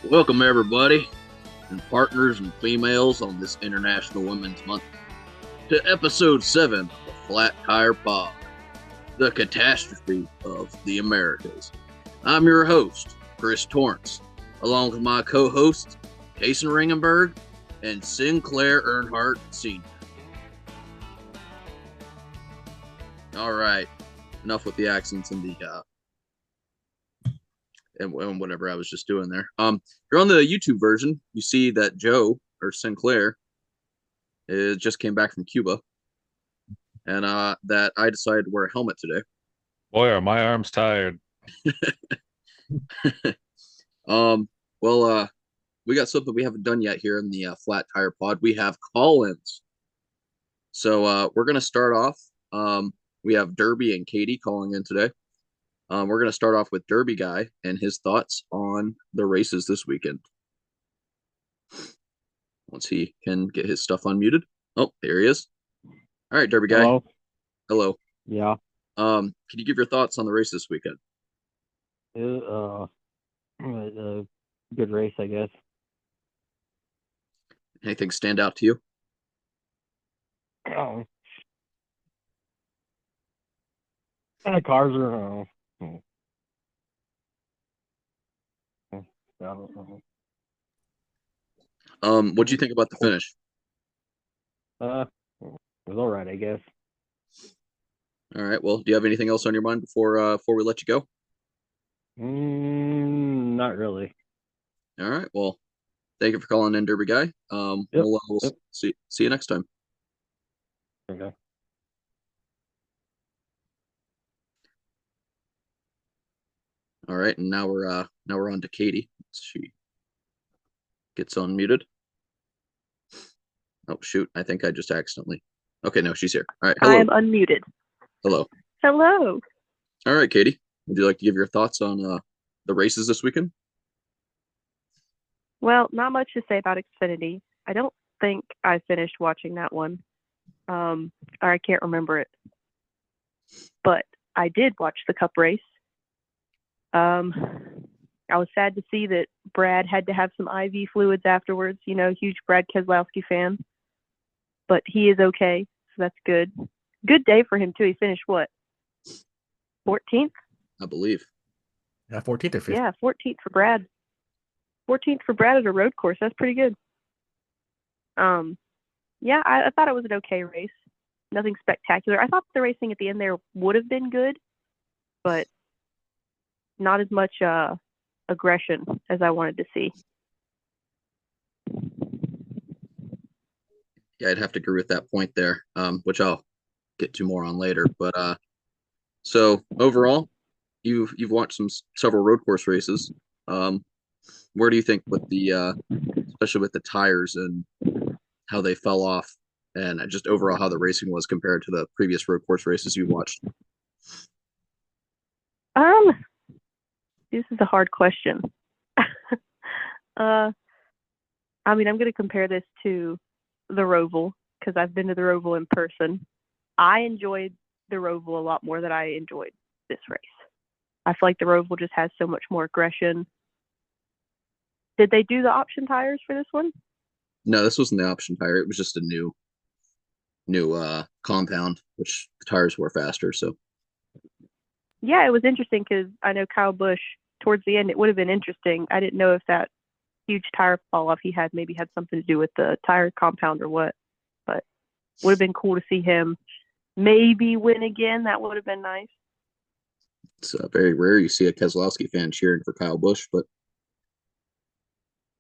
Welcome, everybody, and partners and females on this International Women's Month to episode 7 of Flat Tire Pod, the catastrophe of the Americas. I'm your host, Chris Torrance, along with my co-hosts, Cason Ringenberg and Sinclair Earnhardt Sr. All right, enough with the accents and the and whatever I was just doing there. You're on the YouTube version. You see that Joe or Sinclair just came back from Cuba, and that I decided to wear a helmet today. Boy, are my arms tired. Well, we got something we haven't done yet here in the Flat Tire Pod. We have call-ins. So we're gonna start off. We have Derby and Katie calling in today. We're going to start off with Derby Guy and his thoughts on the races this weekend. Once he can get his stuff unmuted. Oh, there he is. All right, Derby Guy. Hello. Hello. Yeah. Can you give your thoughts on the race this weekend? A good race, I guess. Anything stand out to you? Oh. The cars are. I don't know. What do you think about the finish? It was all right, I guess. All right. Well, do you have anything else on your mind before we let you go? Not really. All right. Well, thank you for calling in, Derby Guy. Yep. We'll see you next time. Okay. All right, and now we're on to Katie. She gets unmuted. Oh shoot! I think I just accidentally. Okay, no, she's here. All right, hello. I'm unmuted. Hello. Hello. All right, Katie. Would you like to give your thoughts on the races this weekend? Well, not much to say about Xfinity. I don't think I finished watching that one. Or I can't remember it. But I did watch the Cup race. I was sad to see that Brad had to have some IV fluids afterwards. You know, huge Brad Keselowski fan. But he is okay, so that's good. Good day for him, too. He finished what? 14th? I believe. Yeah, 14th or 15th. Yeah, 14th for Brad. 14th for Brad at a road course. That's pretty good. Yeah, I thought it was an okay race. Nothing spectacular. I thought the racing at the end there would have been good, but not as much aggression as I wanted to see. Yeah, I'd have to agree with that point there, which I'll get to more on later. But so overall, you've watched several road course races. Where do you think with the especially with the tires and how they fell off, and just overall how the racing was compared to the previous road course races you watched? This is a hard question. I mean, I'm going to compare this to the Roval because I've been to the Roval in person. I enjoyed the Roval a lot more than I enjoyed this race. I feel like the Roval just has so much more aggression. Did they do the option tires for this one? No, this wasn't the option tire. It was just a new compound, which the tires were faster. So yeah, it was interesting because I know Kyle Busch towards the end, it would have been interesting. I didn't know if that huge tire fall off he had maybe had something to do with the tire compound or what, but would have been cool to see him maybe win again. That would have been nice. it's very rare you see a Keselowski fan cheering for Kyle Busch, but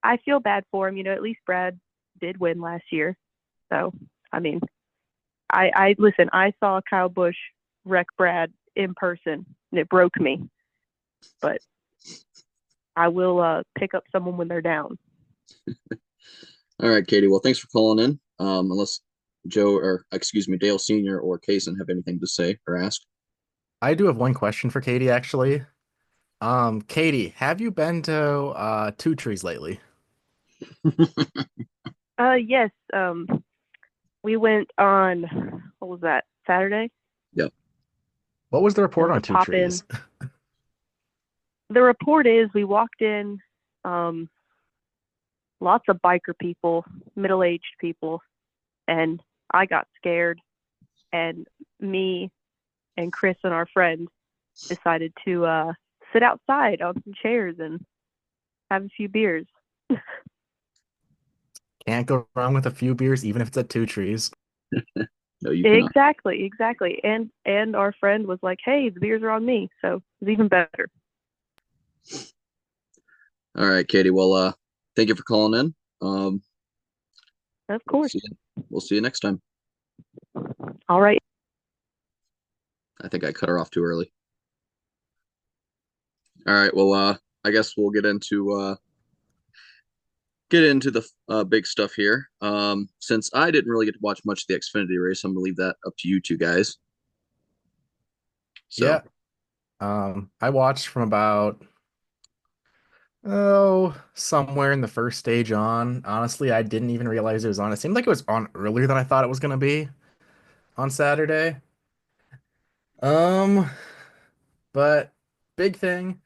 I feel bad for him. You know, at least Brad did win last year. So, I mean, I listen, I saw Kyle Busch wreck Brad in person, and it broke me. But I will pick up someone when they're down. All right, Katie. Well, thanks for calling in. Unless Dale Sr. or Cason have anything to say or ask. I do have one question for Katie, actually. Katie, have you been to Two Trees lately? Yes. We went on, what was that, Saturday? Yep. What was the report Wanted on to Two pop Trees? The report is we walked in, lots of biker people, middle-aged people, and I got scared, and me and Chris and our friend decided to sit outside on some chairs and have a few beers. Can't go wrong with a few beers, even if it's at Two Trees. No, you cannot. Exactly. And our friend was like, "Hey, the beers are on me," so it was even better. All right, Katie. Well, thank you for calling in. Of course. We'll see you next time. All right. I think I cut her off too early. All right. Well, I guess we'll get into the big stuff here. Since I didn't really get to watch much of the Xfinity race, I'm gonna leave that up to you two guys. So, Yeah. I watched from about somewhere in the first stage on. Honestly, I didn't even realize it was on. It seemed like it was on earlier than I thought it was gonna be on Saturday. Um, but big thing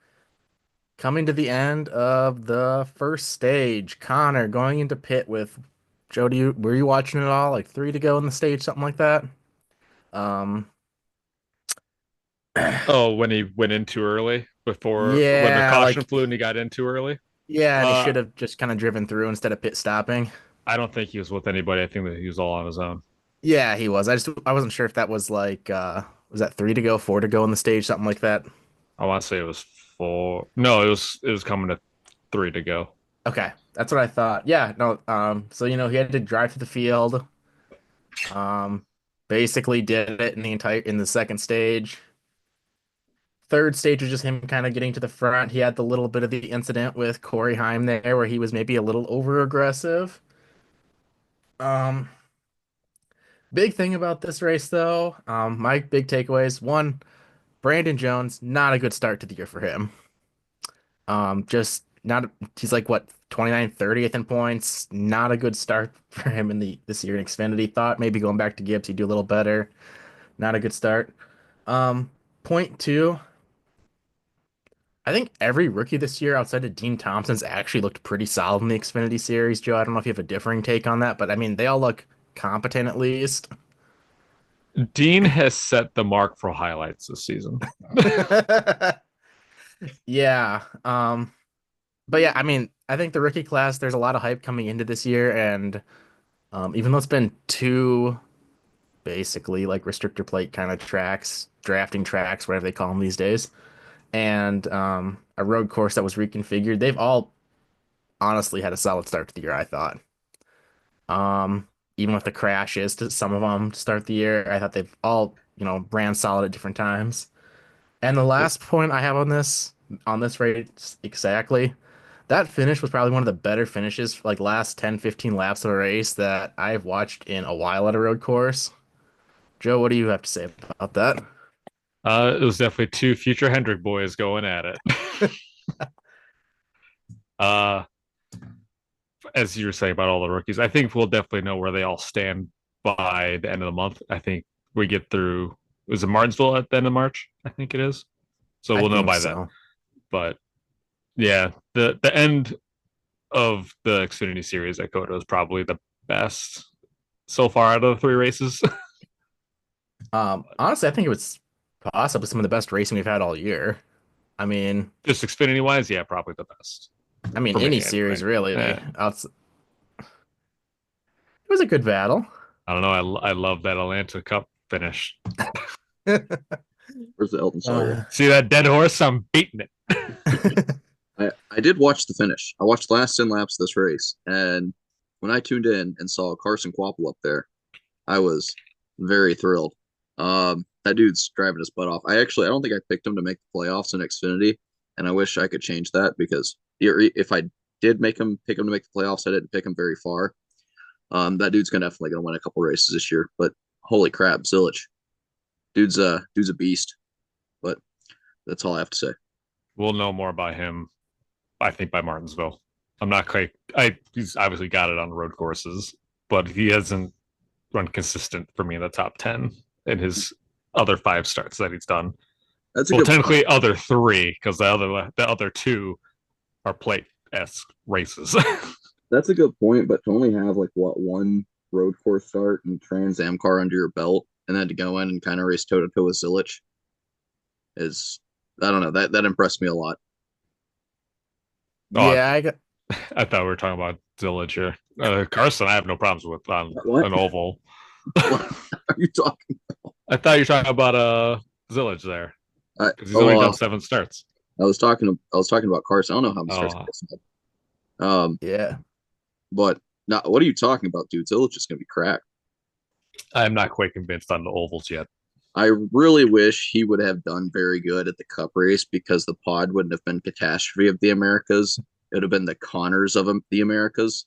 coming to the end of the first stage. Connor going into pit with Joe. Were you watching it all? Like 3 to go in the stage, something like that. Um, Oh, when he went in too early when the yeah, caution like flew and he got in too early. yeah, and he Uh, should have just kind of driven through instead of pit stopping. I don't think he was with anybody. I think that he was all on his own. Yeah, he was. I wasn't sure if that was like was that 3 to go, 4 to go in the stage, something like that. I want to say it was four. No, it was coming to 3 to go. Okay, that's what I thought. Yeah, no, so he had to drive to the field. Um, basically did it in the second stage. Third stage was just him kind of getting to the front. He had the little bit of the incident with Corey Heim there where he was maybe a little over aggressive. Um, big thing about this race though, my big takeaways, one, Brandon Jones, not a good start to the year for him. Just not he's like what 29th, 30th in points. Not a good start for him in the this year in Xfinity. Thought maybe going back to Gibbs he'd do a little better. Not a good start. Um, point two, I think every rookie this year outside of Dean Thompson's actually looked pretty solid in the Xfinity series. Joe, I don't know if you have a differing take on that, but I mean they all look competent at least. Dean has set the mark for highlights this season. Yeah. But yeah, I mean, I think the rookie class, there's a lot of hype coming into this year, and even though it's been two basically like restrictor plate kind of tracks, drafting tracks, whatever they call them these days, and a road course that was reconfigured, they've all honestly had a solid start to the year, I thought. Um, even with the crashes to some of them to start the year, I thought they've all, ran solid at different times. And the last point I have on this race exactly, that finish was probably one of the better finishes, like last 10, 15 laps of a race that I've watched in a while at a road course. Joe, what do you have to say about that? It was definitely two future Hendrick boys going at it. uh, as you were saying about all the rookies, I think we'll definitely know where they all stand by the end of the month. I think we get through. Was it Martinsville at the end of March? I think it is. So I we'll know think by so. then. But yeah, the end of the Xfinity series at Coda is probably the best so far out of the 3 races. Honestly, I think it was possibly some of the best racing we've had all year. I mean, Just Xfinity wise, yeah, probably the best for any me series anyway. really. Yeah. It was a good battle. I don't know. I love that Atlanta Cup finish. Where's the Elton Sawyer? See that dead horse? I'm beating it. I did watch the finish. I watched the last 10 laps of this race, and when I tuned in and saw Carson Quapple up there, I was very thrilled. That dude's driving his butt off. I don't think I picked him to make the playoffs in Xfinity, and I wish I could change that because if I did pick him to make the playoffs, I didn't pick him very far. That dude's definitely gonna win a couple races this year. But holy crap, Zilich, dude's a beast. But that's all I have to say. We'll know more about him, I think, by Martinsville. I'm not quite. He's obviously got it on road courses, but he hasn't run consistent for me in the top 10 in his other 5 starts that he's done. That's a Well, good technically point. other 3 because the other 2 are plate esque races. That's a good point, but to only have like what one road course start and Trans Am car under your belt, and then to go in and kind of race toe to toe with Zilich is, I don't know, that impressed me a lot. Oh, Yeah, I got I thought we were talking about Zillage here. Carson, I have no problems with on What? an oval. What are you talking? I thought you were talking about Zillage there because he's Oh, only well, done 7 starts. I was talking about Carson. I don't know how many starts Oh, Carson had. yeah. But not. What are you talking about, dude? Zilich is gonna be cracked. I'm not quite convinced on the ovals yet. I really wish he would have done very good at the Cup race because the pod wouldn't have been Catastrophe of the Americas. It would have been the Connors of the Americas.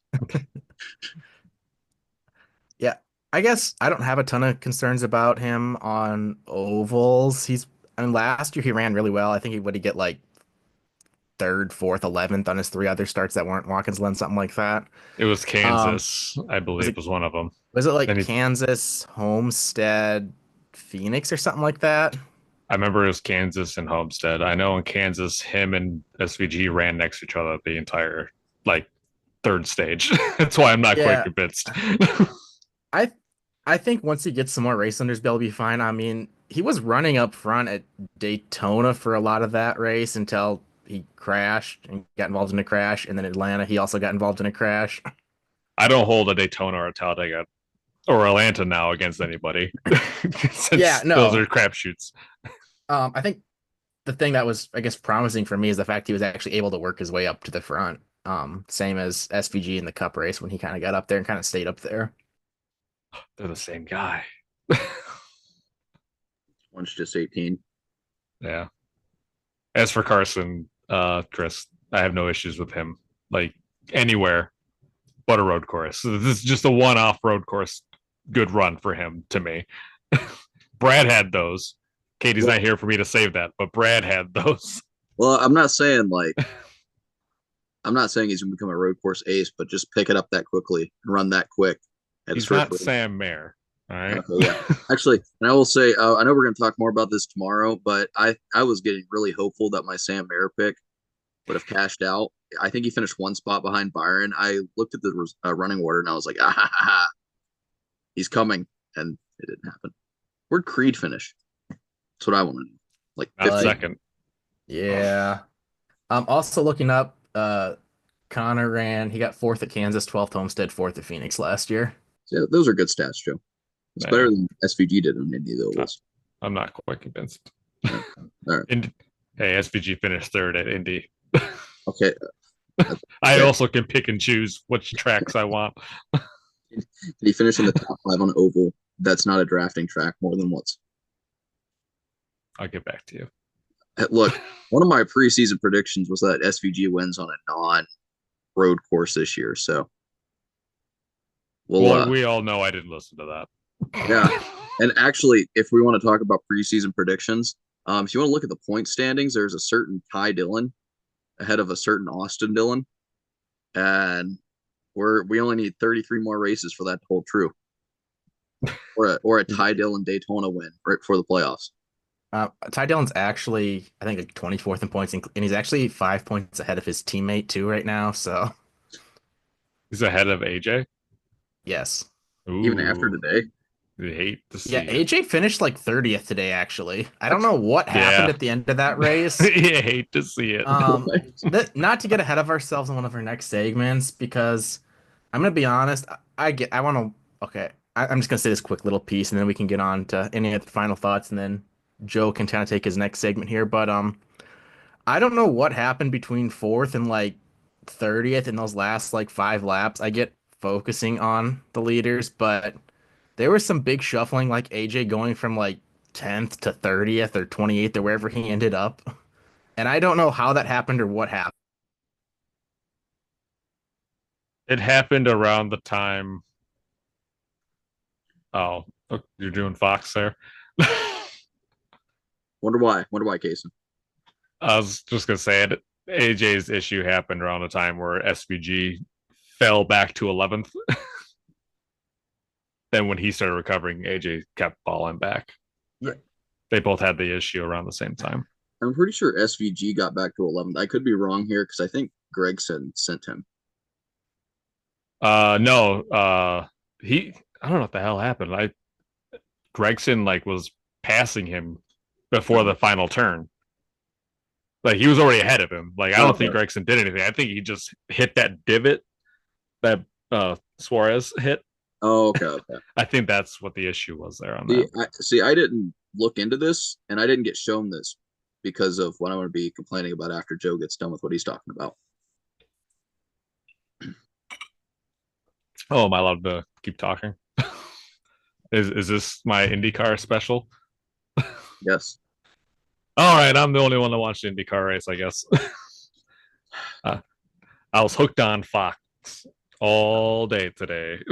Yeah. I guess I don't have a ton of concerns about him on ovals. I mean, last year he ran really well. I think he would he get like third, fourth, 11th on his 3 other starts that weren't Watkins Glen, something like that. It was Um, Kansas, I was believe, it was one of them. was it Then like he, Kansas, Homestead, Phoenix or something like that? I remember it was Kansas and Homestead. I know in Kansas, him and SVG ran next to each other the entire like third stage. That's why I'm not quite Yeah. convinced. I I think once he gets some more race under his belt, he'll be fine. I mean, he was running up front at Daytona for a lot of that race until he crashed and got involved in a crash, and then Atlanta, he also got involved in a crash. I don't hold a Daytona or a Talladega or Atlanta now against anybody Yeah, since those no. are crapshoots. I think the thing that was, I guess, promising for me is the fact he was actually able to work his way up to the front. Same as SVG in the Cup race when he kind of got up there and kind of stayed up there. They're the same guy. One's just 18. Yeah. As for Carson, Chris, I have no issues with him. Like anywhere but a road course. So this is just a one-off road course. Good run for him to me. Brad had those. Katie's Well, not here for me to save that, but Brad had those. well, I'm not saying he's gonna become a road course ace, but just pick it up that quickly and run that quick at his He's first not race. Sam Mayer. All right. Okay, yeah. Actually, and I will say, I know we're going to talk more about this tomorrow, but I was getting really hopeful that my Sam Mayer pick would have cashed out. I think he finished one spot behind Byron. I looked at the running order and I was like, ah, ha, ha, ha, he's coming, and it didn't happen. Where'd Creed finish? That's what I want to know. Like Not 50. Like, second. yeah. Also looking up, Connor ran, he got fourth at Kansas, 12th Homestead, fourth at Phoenix last year. Yeah, those are good stats, Joe. It's Yeah. better than SVG did on any of the ovals. I'm not quite convinced. All right. Hey, SVG finished third at Indy. Okay. I also can pick and choose which tracks I want. Did he finish in the top 5 on oval? That's not a drafting track more than once. I'll get back to you. Look, one of my preseason predictions was that SVG wins on a non-road course this year. So, Well, we all know I didn't listen to that. yeah. And actually, if we want to talk about preseason predictions, if you want to look at the point standings, there's a certain Ty Dillon ahead of a certain Austin Dillon, and we only need 33 more races for that to hold true, or a Ty Dillon Daytona win right for the playoffs. Ty Dillon's actually, I think, like 24th in points, and he's actually 5 points ahead of his teammate too right now. So, He's ahead of AJ. yes. Even after Ooh, today. you hate to see Yeah, it. AJ finished like 30th today, actually. I don't know what happened Yeah. at the end of that race. You hate to see it. Not to get ahead of ourselves in one of our next segments, because I'm gonna be honest, I want to. Okay, I'm just gonna say this quick little piece, and then we can get on to any of the final thoughts, and then Joe can kind of take his next segment here. But I don't know what happened between fourth and like 30th in those last like 5 laps. I get focusing on the leaders, but there was some big shuffling, like AJ going from like 10th to 30th or 28th or wherever he ended up. And I don't know how that happened or what happened. It happened around the time. Oh, you're doing Fox there. Wonder why? Wonder why, Cason? I was just gonna say it. AJ's issue happened around the time where SVG fell back to 11th. Then when he started recovering, AJ kept falling back. Yeah. They both had the issue around the same time. I'm pretty sure SVG got back to 11th. I could be wrong here because I think Gregson sent him. No. I don't know what the hell happened. Gregson was passing him before the final turn. Like he was already ahead of him. Like I don't think Gregson did anything. I think he just hit that divot that Suarez hit. Oh, okay. I think that's what the issue was there on that. I didn't look into this, and I didn't get shown this because of what I'm going to be complaining about after Joe gets done with what he's talking about. Oh, am I allowed to keep talking? Is this my IndyCar special? Yes. All right, I'm the only one that watched the IndyCar race, I guess. I was hooked on Fox all day today.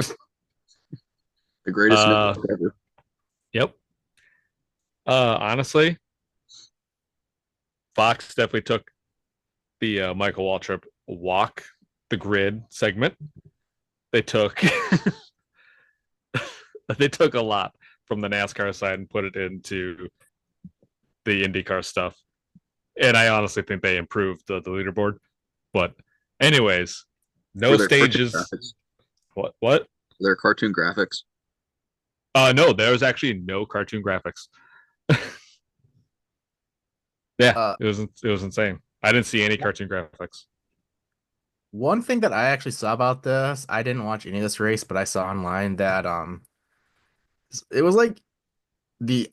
The greatest network ever. Yep. Honestly, Fox definitely took the Michael Waltrip walk the grid segment. They took they took a lot from the NASCAR side and put it into the IndyCar stuff. And I honestly think they improved the leaderboard. But anyways, no stages. What? Their cartoon graphics. No, there was actually no cartoon graphics. Yeah, it was insane. I didn't see any cartoon graphics. One thing that I actually saw about this, I didn't watch any of this race, but I saw online that it was like the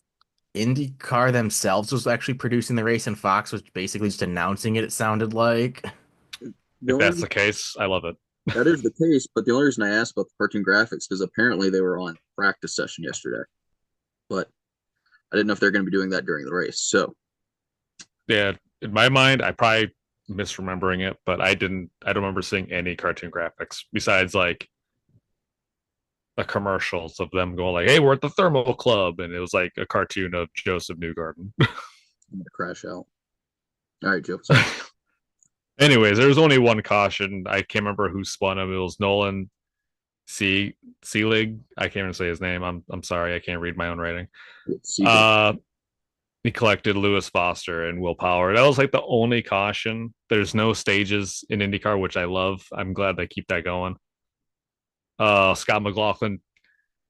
IndyCar themselves was actually producing the race, and Fox was basically just announcing it. It sounded like. If that's the case, I love it. That is the case, but the only reason I asked about the cartoon graphics because apparently they were on practice session yesterday, but I didn't know if they're going to be doing that during the race. So, yeah, in my mind, I probably misremembering it, but I don't remember seeing any cartoon graphics besides like the commercials of them going like, "Hey, we're at the Thermal Club," and it was like a cartoon of Joseph Newgarden. I'm gonna crash out. All right, Joe. Sorry. Anyways, there was only one caution. I can't remember who spun him. It was Nolan Seelig. I can't even say his name. I'm sorry, I can't read my own writing. He collected Lewis Foster and Will Power. That was like the only caution. There's no stages in IndyCar, which I love. I'm glad they keep that going. Scott McLaughlin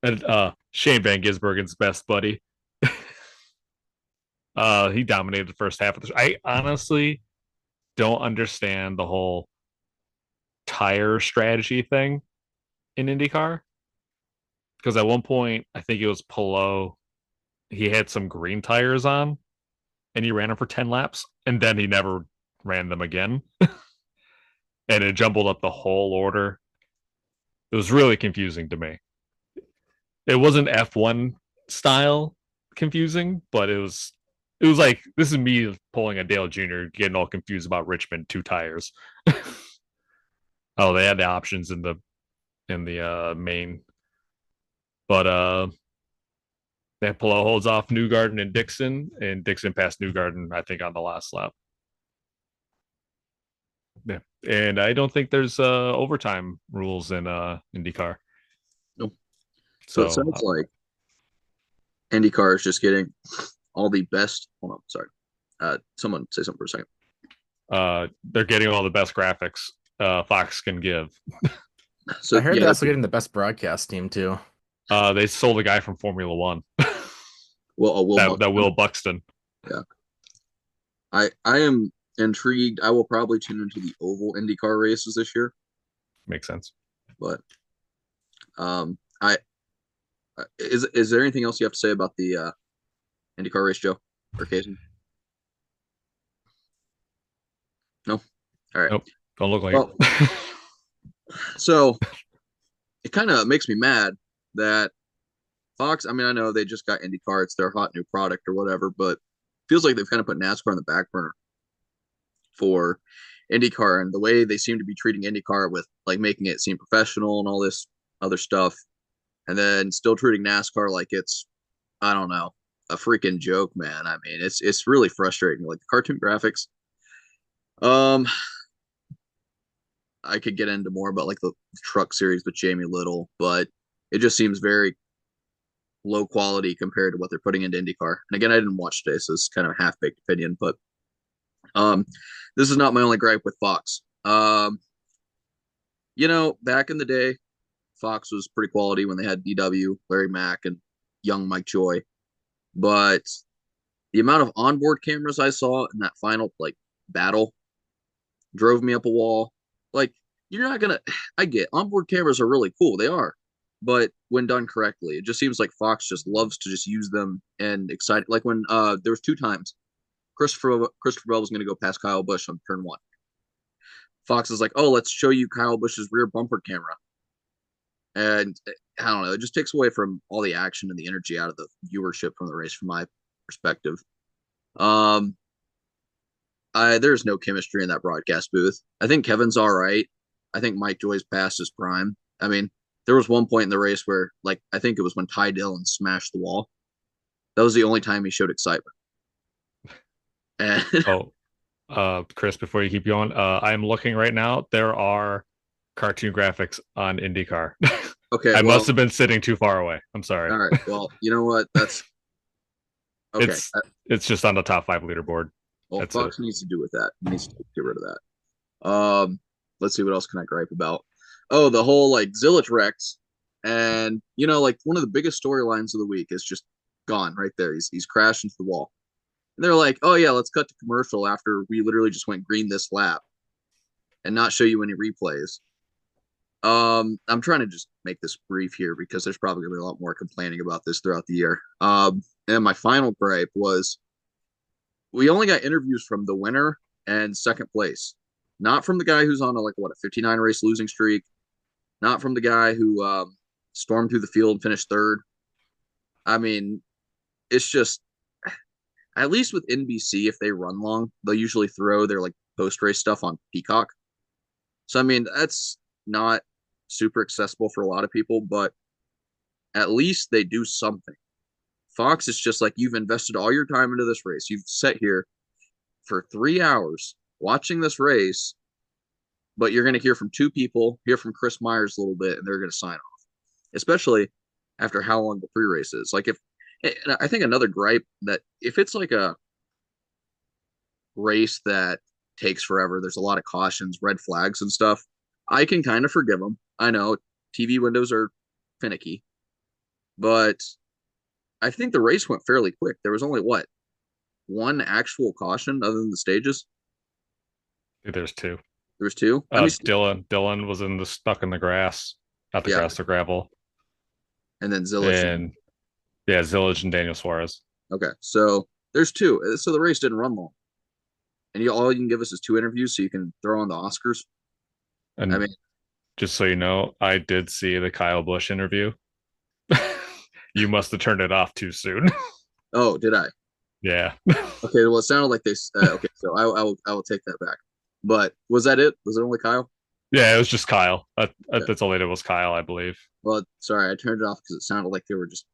and Shane Van Gisbergen's best buddy. He dominated the first half of the. I honestly don't understand the whole tire strategy thing in IndyCar because at one point I think it was Pelot. He had some green tires on, and he ran them for 10 laps, and then he never ran them again, and it jumbled up the whole order. It was really confusing to me. It wasn't F1 style confusing, but it was like this is me pulling a Dale Jr. getting all confused about Richmond 2 tires. Oh, they had the options in the main, but that Pelot holds off Newgarden and Dixon passed Newgarden, I think, on the last lap. Yeah, and I don't think there's overtime rules in IndyCar. Nope. So it sounds like IndyCar is just getting all the best. Hold on, sorry. Someone say something for a second. They're getting all the best graphics Fox can give. So I heard they're also getting the best broadcast team too. They sold a guy from Formula One. Will Buxton. Yeah. I am intrigued. I will probably tune into the oval IndyCar races this year. Makes sense. But is there anything else you have to say about the IndyCar race, Joe or Cason? No. All right. Nope. Don't look like it. So it kind of makes me mad that Fox, I mean, I know they just got IndyCar, it's their hot new product or whatever, but feels like they've kind of put NASCAR on the back burner for IndyCar, and the way they seem to be treating IndyCar with like making it seem professional and all this other stuff, and then still treating NASCAR like it's, I don't know, a freaking joke, man. I mean, it's really frustrating. Like the cartoon graphics. I could get into more about like the truck series with Jamie Little, but it just seems very low quality compared to what they're putting into IndyCar. And again, I didn't watch today, so it's kind of a half-baked opinion, but this is not my only gripe with Fox. You know, back in the day, Fox was pretty quality when they had DW, Larry Mack, and young Mike Joy. But the amount of onboard cameras I saw in that final like battle drove me up a wall. Like, you're not gonna. I get onboard cameras are really cool. They are, but when done correctly, it just seems like Fox just loves to just use them and excite. Like when there was 2 times Christopher Bell was going to go past Kyle Busch on turn 1. Fox is like, oh, let's show you Kyle Busch's rear bumper camera. And I don't know, it just takes away from all the action and the energy out of the viewership from the race, from my perspective. There's no chemistry in that broadcast booth. I think Kevin's all right. I think Mike Joy's past his prime. I mean, there was one point in the race where, like, I think it was when Ty Dillon smashed the wall. That was the only time he showed excitement. And Chris, before you keep going, I'm looking right now. There are cartoon graphics on IndyCar. okay, I must have been sitting too far away. I'm sorry. All right. Well, you know what? That's okay. It's just on the top 5 leaderboard. Well, That's Fox needs to do with that. He needs to get rid of that. Let's see, what else can I gripe about? Oh, the whole like Zillage wrecks, and like one of the biggest storylines of the week is just gone right there. He's crashed into the wall, and they're like, "Oh yeah, let's cut to commercial after we literally just went green this lap, and not show you any replays." I'm trying to just make this brief here because there's probably gonna be a lot more complaining about this throughout the year. And my final gripe was, we only got interviews from the winner and second place, not from the guy who's on a 59 race losing streak, not from the guy who stormed through the field and finished third. I mean, it's just, at least with NBC, if they run long, they'll usually throw their like post race stuff on Peacock. So I mean, that's not super accessible for a lot of people, but at least they do something. Fox is just like, you've invested all your time into this race. You've sat here for 3 hours watching this race, but you're going to hear from 2 people, hear from Chris Myers a little bit, and they're going to sign off, especially after how long the pre-race is. Like, I think another gripe, that if it's like a race that takes forever, there's a lot of cautions, red flags and stuff, I can kind of forgive them. I know TV windows are finicky, but I think the race went fairly quick. There was only one actual caution other than the stages. There's 2. There was 2. Dylan was stuck in the grass, not the grass, the gravel. And then Zillage. And Zillage and Daniel Suarez. Okay, so there's 2. So the race didn't run long. And all you can give us is 2 interviews so you can throw on the Oscars. And I mean, just so you know, I did see the Kyle Busch interview. You must have turned it off too soon. Oh, did I? Yeah. Okay, well, it sounded like they. Okay, so I will take that back. But was that it? Was it only Kyle? Yeah, it was just Kyle. That's all they did was Kyle, I believe. Well, sorry, I turned it off because it sounded like they were just.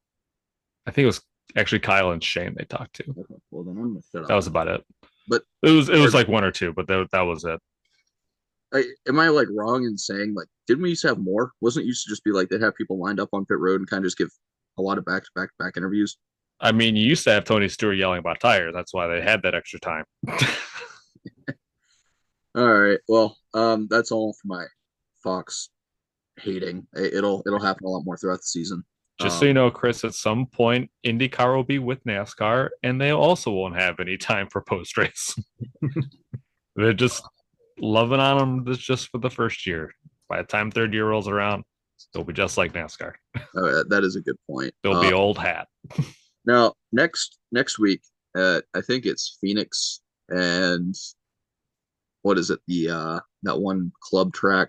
I think it was actually Kyle and Shane they talked to. Okay, well, then I'm gonna shut up. That was about it. But it was like 1 or 2, but that was it. Am I like wrong in saying, like, didn't we used to have more? Wasn't it used to just be like they'd have people lined up on pit road and kind of just give a lot of back interviews? I mean, you used to have Tony Stewart yelling about tires. That's why they had that extra time. All right. Well, that's all for my Fox hating. It'll happen a lot more throughout the season. Just so you know, Chris, at some point, IndyCar will be with NASCAR, and they also won't have any time for post race. They're just loving on them just for the first year. By the time 3rd year rolls around, they'll be just like NASCAR. That is a good point. They'll be old hat. Now, next week, I think it's Phoenix and what is it? That one club track.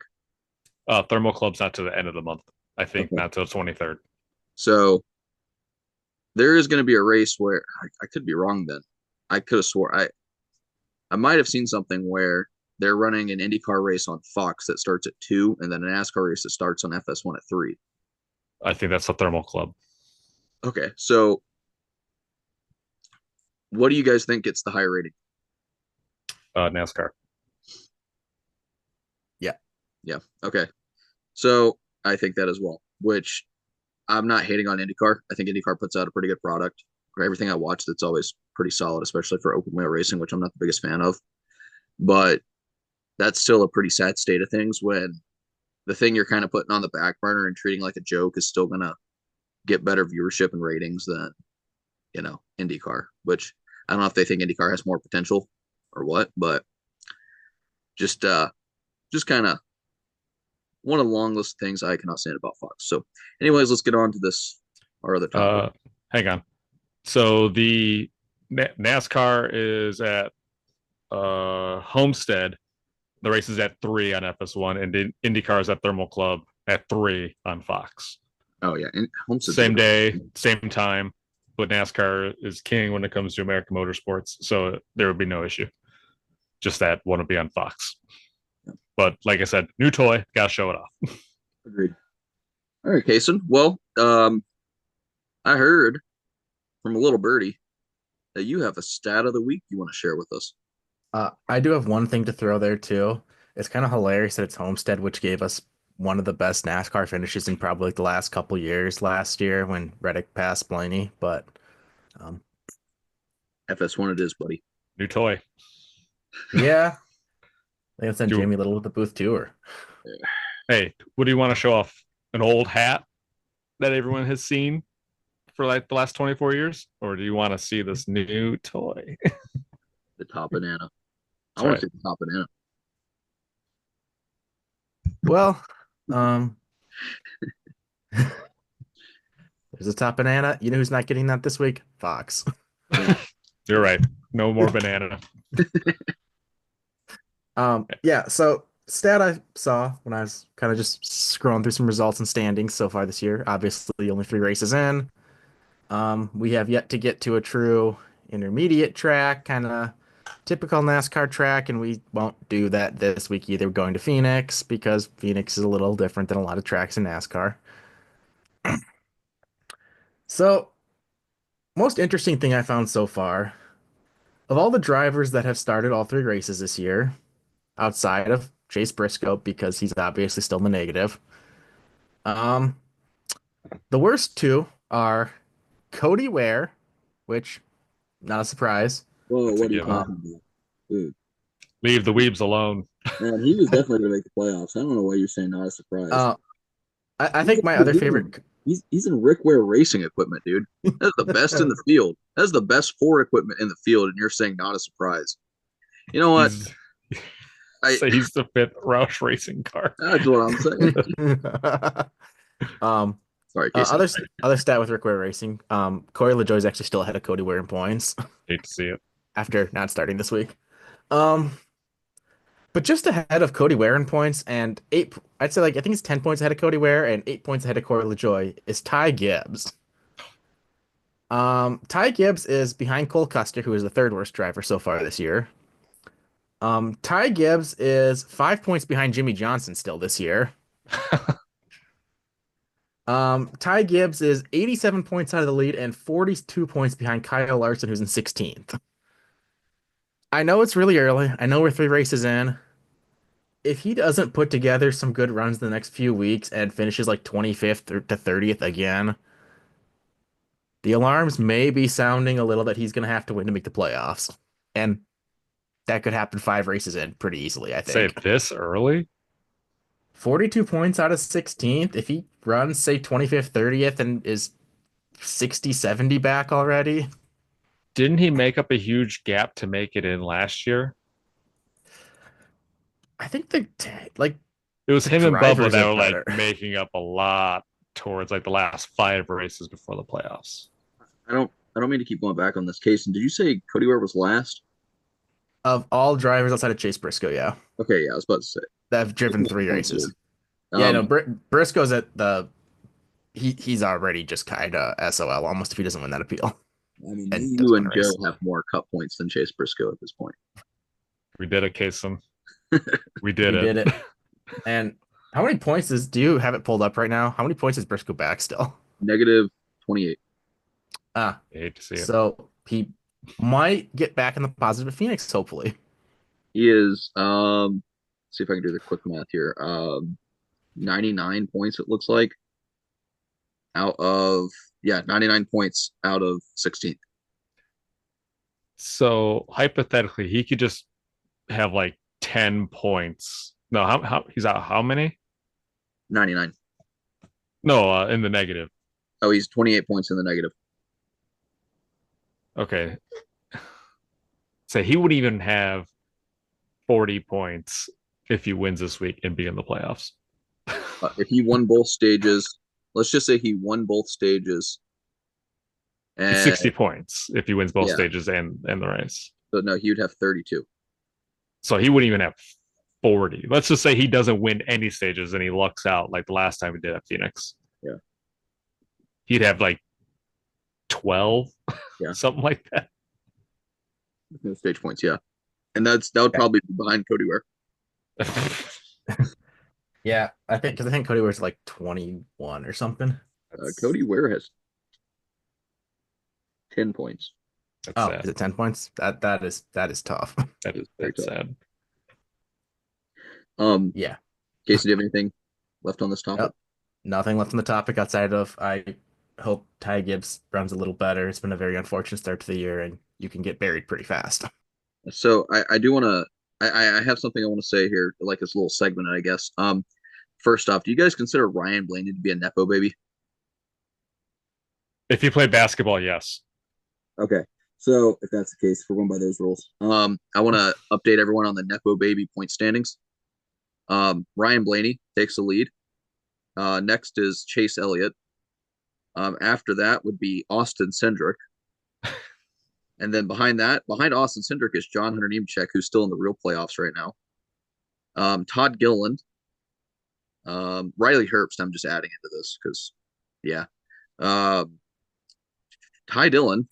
Thermal Club's not to the end of the month. I think not till 23rd. So there is going to be a race where I could be wrong. Then I could have swore I might have seen something where they're running an IndyCar race on Fox that starts at 2, and then a NASCAR race that starts on FS1 at 3. I think that's the Thermal Club. Okay, so what do you guys think gets the higher rating? NASCAR. Yeah. Okay. So I think that as well, which I'm not hating on IndyCar. I think IndyCar puts out a pretty good product. For everything I watch, that's always pretty solid, especially for open wheel racing, which I'm not the biggest fan of. But that's still a pretty sad state of things when the thing you're kind of putting on the back burner and treating like a joke is still gonna get better viewership and ratings than IndyCar. Which I don't know if they think IndyCar has more potential or what, but just kind of one of the long list of things I cannot stand about Fox. So, anyways, let's get on to this our other topic. Hang on. So the NASCAR is at Homestead. The race is at 3 on FS1, and the IndyCar is at Thermal Club at 3 on Fox. Oh yeah, and Homestead Same day, same time, but NASCAR is king when it comes to American motorsports, so there would be no issue. Just that one will be on Fox. Yeah. But like I said, new toy, gotta show it off. Agreed. All right, Cason. Well, I heard from a little birdie that you have a stat of the week you want to share with us. I do have one thing to throw there too. It's kind of hilarious that it's Homestead, which gave us one of the best NASCAR finishes in probably like the last couple years last year when Reddick passed Blaney. But FS1 it is, buddy. New toy. Yeah. They have sent Jamie Little with the booth tour. Hey, what do you want to show off? An old hat that everyone has seen for like the last 24 years? Or do you want to see this new toy? The top banana. I want to see the top banana. Well, there's a top banana. You know who's not getting that this week? Fox. You're right. No more banana. Yeah, so stat I saw when I was kind of just scrolling through some results and standings so far this year. Obviously, only 3 races in. We have yet to get to a true intermediate track, kind of typical NASCAR track, and we won't do that this week either. We're going to Phoenix because Phoenix is a little different than a lot of tracks in NASCAR. So, most interesting thing I found so far, of all the drivers that have started all 3 races this year, outside of Chase Briscoe, because he's obviously still in the negative, the worst 2 are Cody Ware, which, not a surprise. Whoa, what are you talking about? Dude. Leave the weebs alone. Man, he was definitely going to make the playoffs. I don't know why you're saying not a surprise. I think my other favorite... He's in Rick Ware racing equipment, dude. That's the best in the field. That's the best 4 equipment in the field, and you're saying not a surprise. You know what? He's the 5th Roush racing car. That's what I'm saying. Sorry, Casey. Other stat with Rick Ware Racing. Corey LaJoie is actually still ahead of Cody Ware in points. Hate to see it. After not starting this week. But just ahead of Cody Ware in points and I'd say I think it's 10 points ahead of Cody Ware and 8 points ahead of Corey LaJoie is Ty Gibbs. Ty Gibbs is behind Cole Custer, who is the 3rd worst driver so far this year. Ty Gibbs is 5 points behind Jimmy Johnson still this year. Ty Gibbs is 87 points out of the lead and 42 points behind Kyle Larson, who's in 16th. I know it's really early. I know we're 3 races in. If he doesn't put together some good runs the next few weeks and finishes like 25th to 30th again, the alarms may be sounding a little that he's going to have to win to make the playoffs. And that could happen 5 races in pretty easily, I think. Say this early? 42 points out of 16th. If he runs, say, 25th, 30th, and is 60, 70 back already. Didn't he make up a huge gap to make it in last year? I think it was him and Bubba that were like making up a lot towards like the last 5 races before the playoffs. I don't mean to keep going back on this case. And did you say Cody Ware was last? Of all drivers outside of Chase Briscoe, yeah. Okay, yeah, I was about to say. That have driven 3 races. Yeah, no, Briscoe's at the... He's already just kind of SOL almost if he doesn't win that appeal. I mean, you and Joe have more cup points than Chase Briscoe at this point. We did it, Cason. We did it. And how many points do you have it pulled up right now? How many points is Briscoe back still? Negative 28. I hate to see it. So he might get back in the positive Phoenix, hopefully. He is, see if I can do the quick math here. 99 points, it looks like. Out of 99 points out of 16th. So hypothetically, he could just have like 10 points. No, how he's out how many? 99. No, in the negative. Oh, he's 28 points in the negative. Okay. So he would even have 40 points if he wins this week and be in the playoffs. If he won both stages, let's just say he won both stages. And 60 points if he wins both Yeah. stages and the race. so no, he would have 32. So he wouldn't even have 40. Let's just say he doesn't win any stages and he lucks out like the last time he did at Phoenix. Yeah. He'd have like 12, Yeah. something like that. No stage points, yeah. And that would probably be behind Cody Ware. Yeah, I think Cody Ware's like 21 or something. Cody Ware has 10 points. That's sad. Is it 10 points? That is tough. That's tough. sad. Yeah. Casey, do you have anything left on this topic? Nope. Nothing left on the topic outside of I hope Ty Gibbs runs a little better. It's been a very unfortunate start to the year, and you can get buried pretty fast. So I do want to. I have something I want to say here, like this little segment, I guess. First off, do you guys consider Ryan Blaney to be a nepo baby? If you play basketball, yes. Okay, so if that's the case, if we're going by those rules, I want to update everyone on the nepo baby point standings. Ryan Blaney takes the lead. Next is Chase Elliott. After that would be Austin Cindric. And then behind Austin Cindric is John Hunter Nemechek, who's still in the real playoffs right now. Todd Gilliland. Riley Herbst, I'm just adding into this because, yeah. Ty Dillon.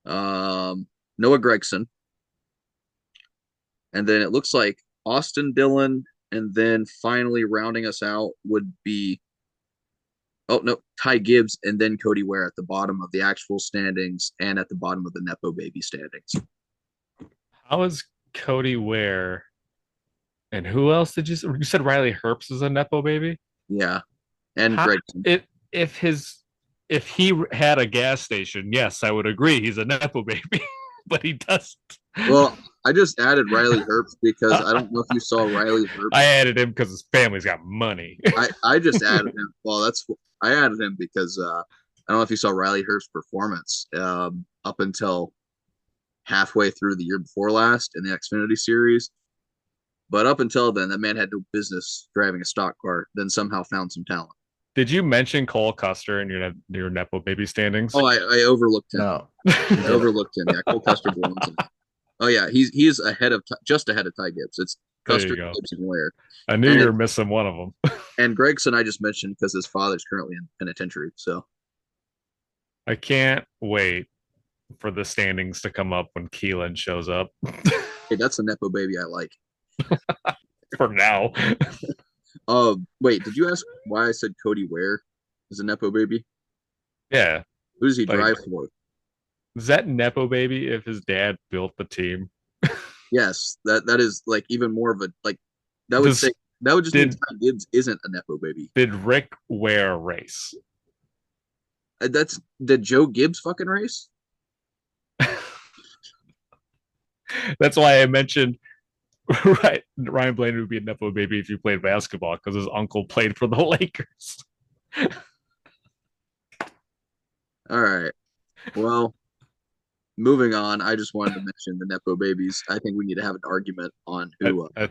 Noah Gregson. And then it looks like Austin Dillon, and then finally rounding us out would be Ty Gibbs, and then Cody Ware at the bottom of the actual standings and at the bottom of the nepo baby standings. How is Cody Ware? And who else did you say? You said Riley Herbst is a nepo baby? Yeah, and Gregson. If he had a gas station, yes, I would agree he's a nepo baby, but he doesn't. Well, I just added Riley Herbst because I don't know if you saw Riley Herbst. I added him because his family's got money. I just added him. Well, I added him because I don't know if you saw Riley Herbst's performance up until halfway through the year before last in the Xfinity Series. But up until then, that man had no business driving a stock car, then somehow found some talent. Did you mention Cole Custer in your nepo baby standings? Oh, I overlooked him. No. I overlooked him. Yeah, Cole Custer belongs in it. Oh yeah, he's just ahead of Ty Gibbs. It's Custer, Gibbs, and Ware. I knew you were missing one of them. And Gregson, I just mentioned because his father's currently in penitentiary. So I can't wait for the standings to come up when Keelan shows up. Hey, that's a nepo baby I like. For now. Wait, did you ask why I said Cody Ware is a nepo baby? Yeah. Who does he drive for? Is that nepo baby if his dad built the team? Yes, that is like even more of a like that would just mean Ty Gibbs isn't a nepo baby. Did Rick Ware race? Did Joe Gibbs fucking race? That's why I mentioned right. Ryan Blaney would be a nepo baby if you played basketball because his uncle played for the Lakers. All right. Well, moving on. I just wanted to mention the nepo babies. I think we need to have an argument on who. I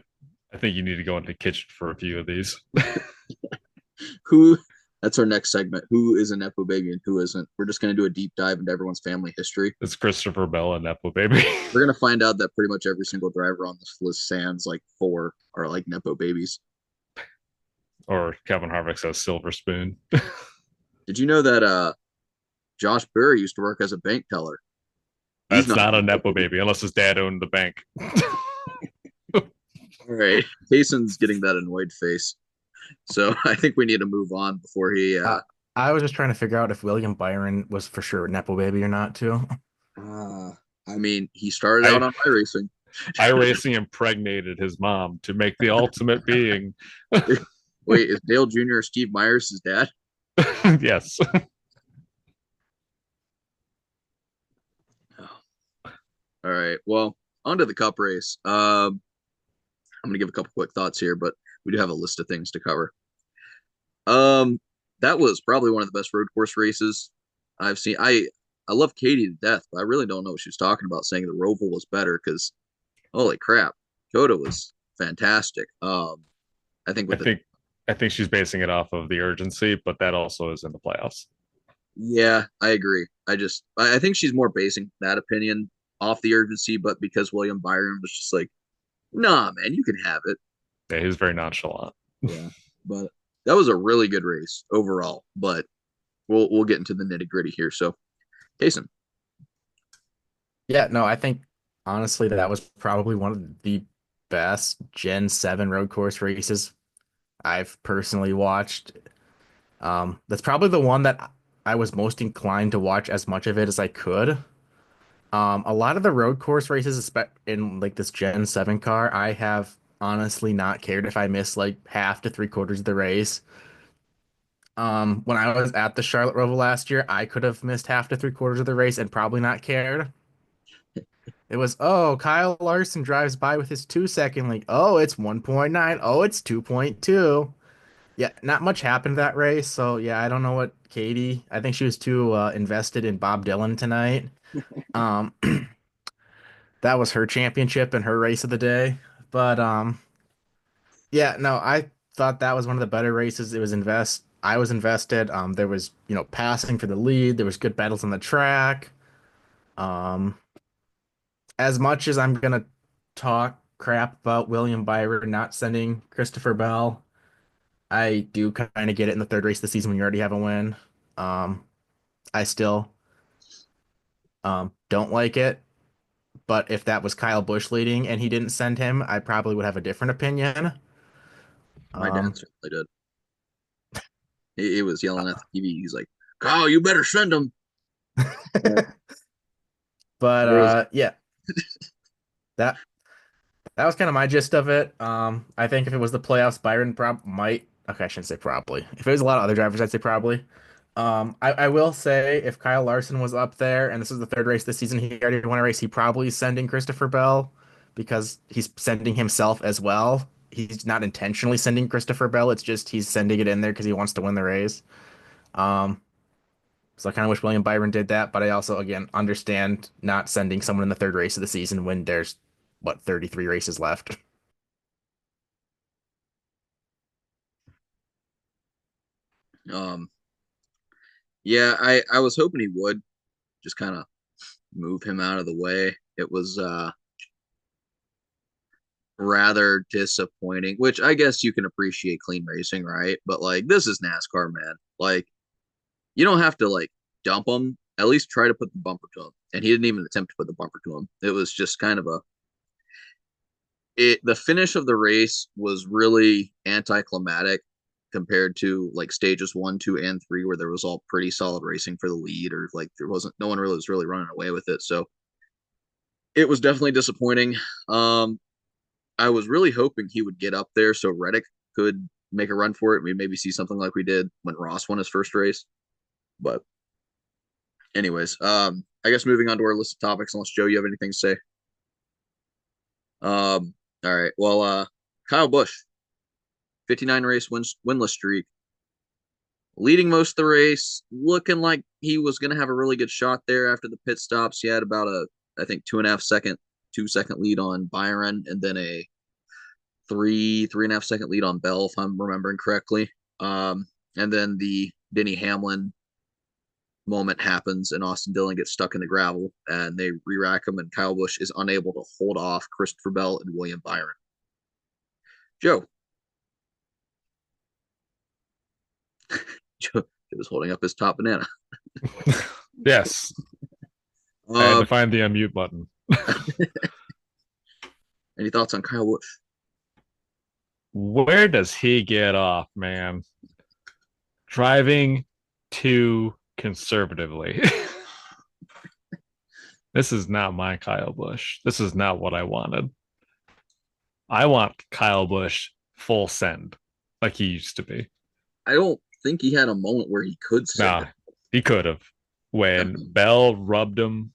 think you need to go into the kitchen for a few of these. Who? That's our next segment. Who is a nepo baby and who isn't? We're just going to do a deep dive into everyone's family history. It's Christopher Bell, a nepo baby. We're going to find out that pretty much every single driver on this list, sans like 4, are like nepo babies. Or Kevin Harvick says silver spoon. Did you know that Josh Berry used to work as a bank teller? That's not a nepo baby unless his dad owned the bank. All right. Cason's getting that annoyed face. So I think we need to move on before he. I was just trying to figure out if William Byron was for sure a nepo baby or not, too. I mean, he started out on iRacing. iRacing impregnated his mom to make the ultimate being. Wait, is Dale Jr. Steve Myers his dad? Yes. All right. Well, on to the Cup race. I'm going to give a couple quick thoughts here, but we do have a list of things to cover. That was probably one of the best road course races I've seen. I love Katie to death, but I really don't know what she was talking about saying the Roval was better because holy crap, Coda was fantastic. I think I with the think I think she's basing it off of the urgency, but that also is in the playoffs. yeah, I agree. I think she's more basing that opinion off the urgency, but because William Byron was just like, nah, man, you can have it. Yeah, he was very nonchalant. Yeah, but that was a really good race overall. But we'll get into the nitty gritty here. So, Cason, Yeah, no, I think honestly that was probably one of the best Gen 7 road course races I've personally watched. That's probably the one that I was most inclined to watch as much of it as I could. A lot of the road course races in like this Gen 7 car, I have honestly not cared if I miss like half to three-quarters of the race. When I was at the Charlotte Roval last year, I could have missed half to three-quarters of the race and probably not cared. It was, oh, Kyle Larson drives by with his 2 second lead. Oh, it's 1.9. Oh, it's 2.2. Yeah, not much happened that race. So, yeah, I don't know what Katie, I think she was too invested in Bob Dylan tonight. Um, that was her championship and her race of the day. But yeah, no, I thought that was one of the better races. I was invested. There was, passing for the lead. There was good battles on the track. Um, as much as I'm gonna talk crap about William Byron not sending Christopher Bell, I do kind of get it in the third race of the season when you already have a win. Um, I still don't like it, but if that was Kyle Busch leading and he didn't send him, I probably would have a different opinion. my dad Um, certainly did. He was yelling at the TV. He's like, Kyle, you better send him. Yeah, but there was yeah, that that was kind of my gist of it. I think if it was the playoffs, Byron might. Okay, I shouldn't say probably. If it was a lot of other drivers, I'd say probably. I will say if Kyle Larson was up there and this is the third race this season, he already won a race. He probably is sending Christopher Bell because he's sending himself as well. He's not intentionally sending Christopher Bell. It's just he's sending it in there because he wants to win the race. Um, so I kind of wish William Byron did that, but I also again understand not sending someone in the third race of the season when there's what 33 races left. um yeah, I was hoping he would just kind of move him out of the way. It was rather disappointing, which I guess you can appreciate clean racing, right? But like this is NASCAR, man. Like you don't have to like dump him. At least try to put the bumper to him. And he didn't even attempt to put the bumper to him. It was just kind of the finish of the race was really anticlimactic compared to like stages 1, 2, and 3 where there was all pretty solid racing for the lead or like there wasn't no one really was really running away with it. So it was definitely disappointing. Um I was really hoping he would get up there so Reddick could make a run for it. We maybe see something like we did when Ross won his first race. But anyways, I guess moving on to our list of topics, unless Joe, you have anything to say. All right. Well, Kyle Busch, 59 race winless streak, leading most of the race, looking like he was going to have a really good shot there after the pit stops. He had about I think 2.5 second lead on Byron, and then a 3.5 second lead on Bell, if I'm remembering correctly. And then the Denny Hamlin moment happens, and Austin Dillon gets stuck in the gravel, and they re-rack him, and Kyle Busch is unable to hold off Christopher Bell and William Byron. Joe. Joe was holding up his top banana. Yes, I had to Um, find the unmute button. any thoughts on Kyle Busch? Where does he get off, man? Driving too conservatively. This is not my Kyle Busch. This is not what I wanted. I want Kyle Busch full send like he used to be. I don't think he had a moment where he could say Nah, he could have. When Bell rubbed him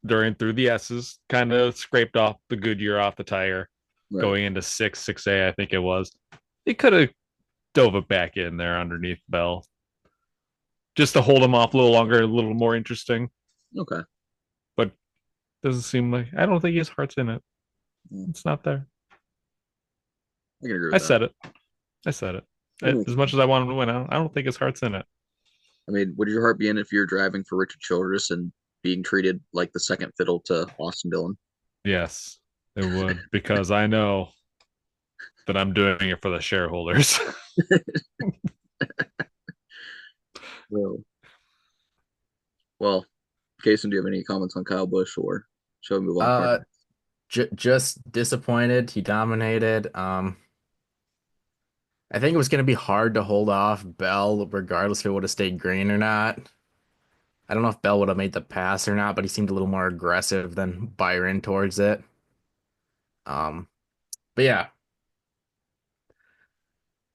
through the S's, kind of scraped off the Goodyear off the tire, right. going into 6A, I think it was. He could have dove it back in there underneath Bell just to hold him off a little longer, a little more interesting. Okay. But doesn't seem like I don't think his heart's in it. It's not there. I can agree I with that. said it. I said it. As much as I want him to win, I don't think his heart's in it. I mean, would your heart be in if you're driving for Richard Childress and being treated like the second fiddle to Austin Dillon? Yes, it would, because I know that I'm doing it for the shareholders. Well, Cason, do you have any comments on Kyle Busch, or shall we move on? Just disappointed. He dominated. I think it was going to be hard to hold off Bell, regardless if it would have stayed green or not. I don't know if Bell would have made the pass or not, but he seemed a little more aggressive than Byron towards it. But yeah,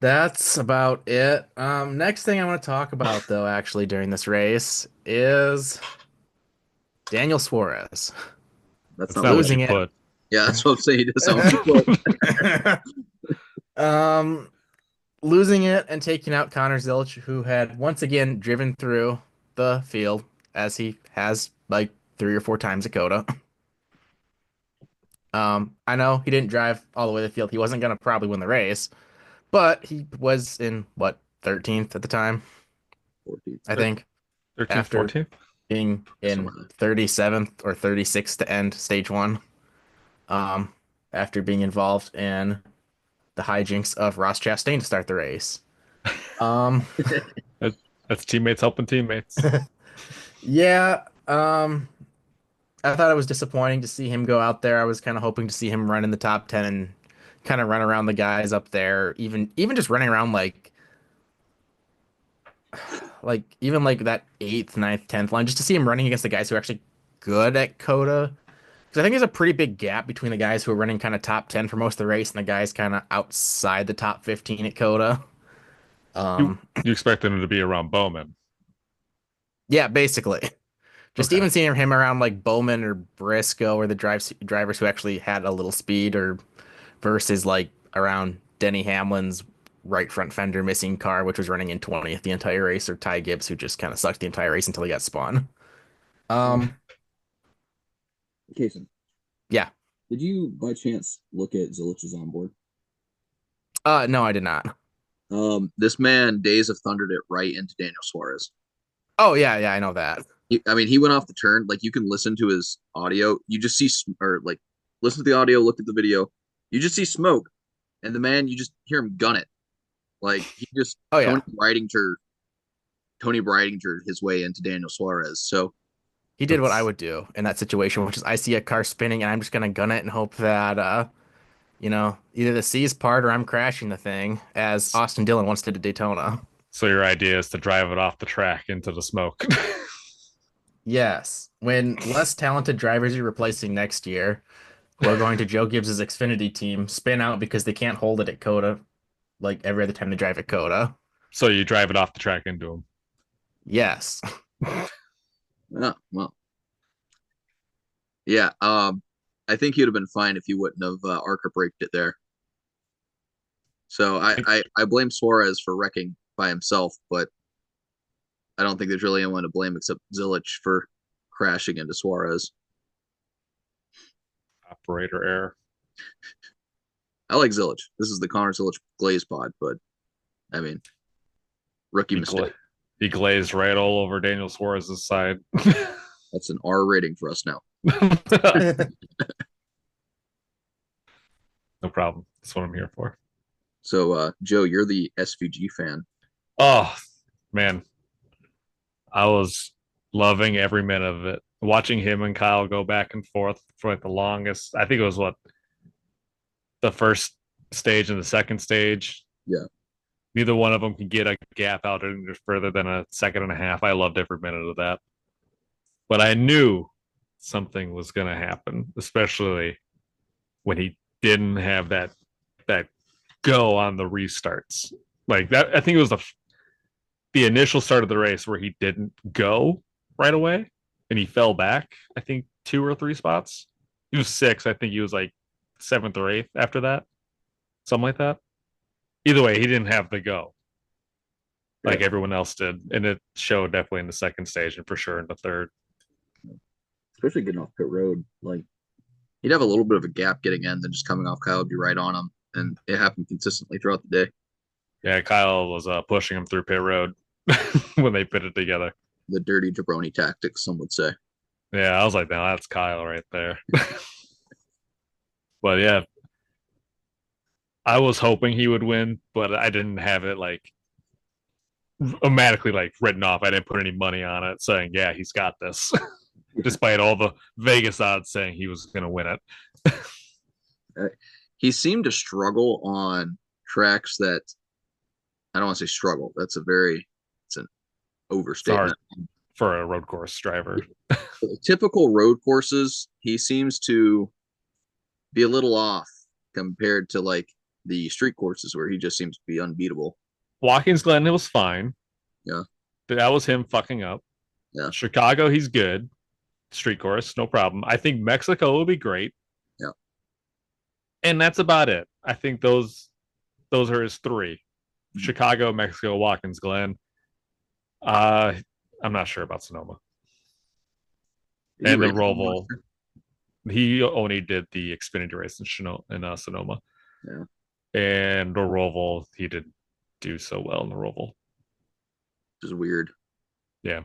that's about it. Next thing I want to talk about, though, actually during this race is Daniel Suarez. That's That's not not what losing you it. put. Yeah, that's what I'm saying. That's not what you put. Losing it and taking out Connor Zilch, who had once again driven through the field as he has like 3 or 4 times at Coda. I know he didn't drive all the way to the field. He wasn't gonna probably win the race, but he was in what 13th at the time, 14th. I think, 13th, after 14th. being in 37th or 36th to end stage one. Um, after being involved in the hijinks of Ross Chastain to start the race. Um, That's teammates helping teammates. yeah. I thought it was disappointing to see him go out there. I was kind of hoping to see him run in the top 10 and kind of run around the guys up there, even just running around like even like that 8th, 9th, 10th line, just to see him running against the guys who are actually good at Coda. Because I think there's a pretty big gap between the guys who are running kind of top 10 for most of the race and the guys kind of outside the top 15 at Coda. You expect him to be around Bowman. Yeah, basically. Just Okay. even seeing him around like Bowman or Briscoe or the drivers who actually had a little speed, or versus like around Denny Hamlin's right front fender missing car, which was running in 20th the entire race, or Ty Gibbs, who just kind of sucked the entire race until he got spun. Um, Cason, yeah. did you by chance look at Zilich's onboard? No, I did not. This man Days of Thundered it right into Daniel Suarez. Oh yeah, I know that. I mean, he went off the turn. Like, you can listen to his audio. You just see, or like, listen to the audio, look at the video. You just see smoke, and the man, you just hear him gun it. Like, he just Oh yeah, Tony Bridinger his way into Daniel Suarez. So he did what I would do in that situation, which is I see a car spinning and I'm just gonna gun it and hope that either the C's part or I'm crashing the thing, as Austin Dillon once did at Daytona. So your idea is to drive it off the track into the smoke. Yes, when less talented drivers you're replacing next year, who are going to Joe Gibbs's Xfinity team, spin out because they can't hold it at Coda, like every other time they drive at Coda. So you drive it off the track into him. Yes. yeah, well, yeah. I think he'd have been fine if he wouldn't have Arca braked it there. So I blame Suarez for wrecking by himself, but I don't think there's really anyone to blame except Zilich for crashing into Suarez. Operator error. I like Zilich. This is the Connor Zilich Glaze pod, but I mean, rookie mistake. He glazed right all over Daniel Suarez's side. That's an R rating for us now. No problem. That's what I'm here for. So, Joe, you're the SVG fan. Oh, man. I was loving every minute of it. Watching him and Kyle go back and forth for like the longest. I think it was the first stage and the second stage. Yeah. Neither one of them can get a gap out any further than a second and a half. I loved every minute of that. But I knew something was going to happen, especially when he didn't have that go on the restarts. Like that, I think it was the initial start of the race where he didn't go right away and he fell back, I think 2 or 3 spots. He was 6. I think he was like 7th or 8th after that. Something like that. either way, he didn't have to go like Yeah. everyone else did, and it showed definitely in the second stage and for sure in the third. Especially getting off pit road. Like, he'd have a little bit of a gap getting in, then just coming off Kyle would be right on him. And it happened consistently throughout the day. Yeah, Kyle was pushing him through pit road when they pitted together. The dirty jabroni tactics, some would say. Yeah, I was like, no, that's Kyle right there. But yeah, I was hoping he would win, but I didn't have it like automatically like written off. I didn't put any money on it saying, yeah, he's got this, despite all the Vegas odds saying he was going to win it. He seemed to struggle on tracks that I don't want to say struggle. It's an overstatement. For a road course driver. Typical road courses, he seems to be a little off compared to like the street courses where he just seems to be unbeatable. Watkins Glen, it was fine. Yeah. That was him fucking up. Yeah. Chicago, he's good. Street course, no problem. I think Mexico will be great. Yeah. And that's about it. I think those are his three. Mm-hmm. Chicago, Mexico, Watkins Glen. I'm not sure about Sonoma. And the Roval. He only did the Xfinity race in Sonoma. Yeah. And the Roval, he didn't do so well in the Roval. Which is weird. Yeah.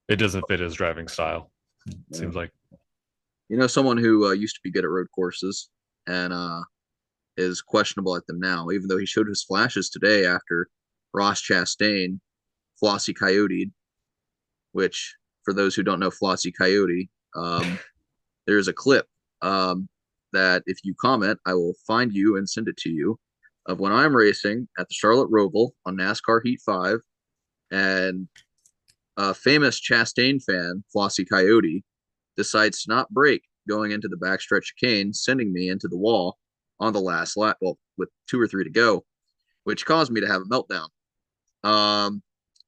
It doesn't fit his driving style. Yeah. Seems like. You know, someone who used to be good at road courses and is questionable at them now, even though he showed his flashes today after Ross Chastain Flossie Coyote, which for those who don't know Flossie Coyote, there's a clip that if you comment, I will find you and send it to you of when I'm racing at the Charlotte Roval on NASCAR Heat 5, and a famous Chastain fan, Flossie Coyote, decides to not brake going into the backstretch chicane, sending me into the wall on the last lap, well, with 2 or 3 to go, which caused me to have a meltdown.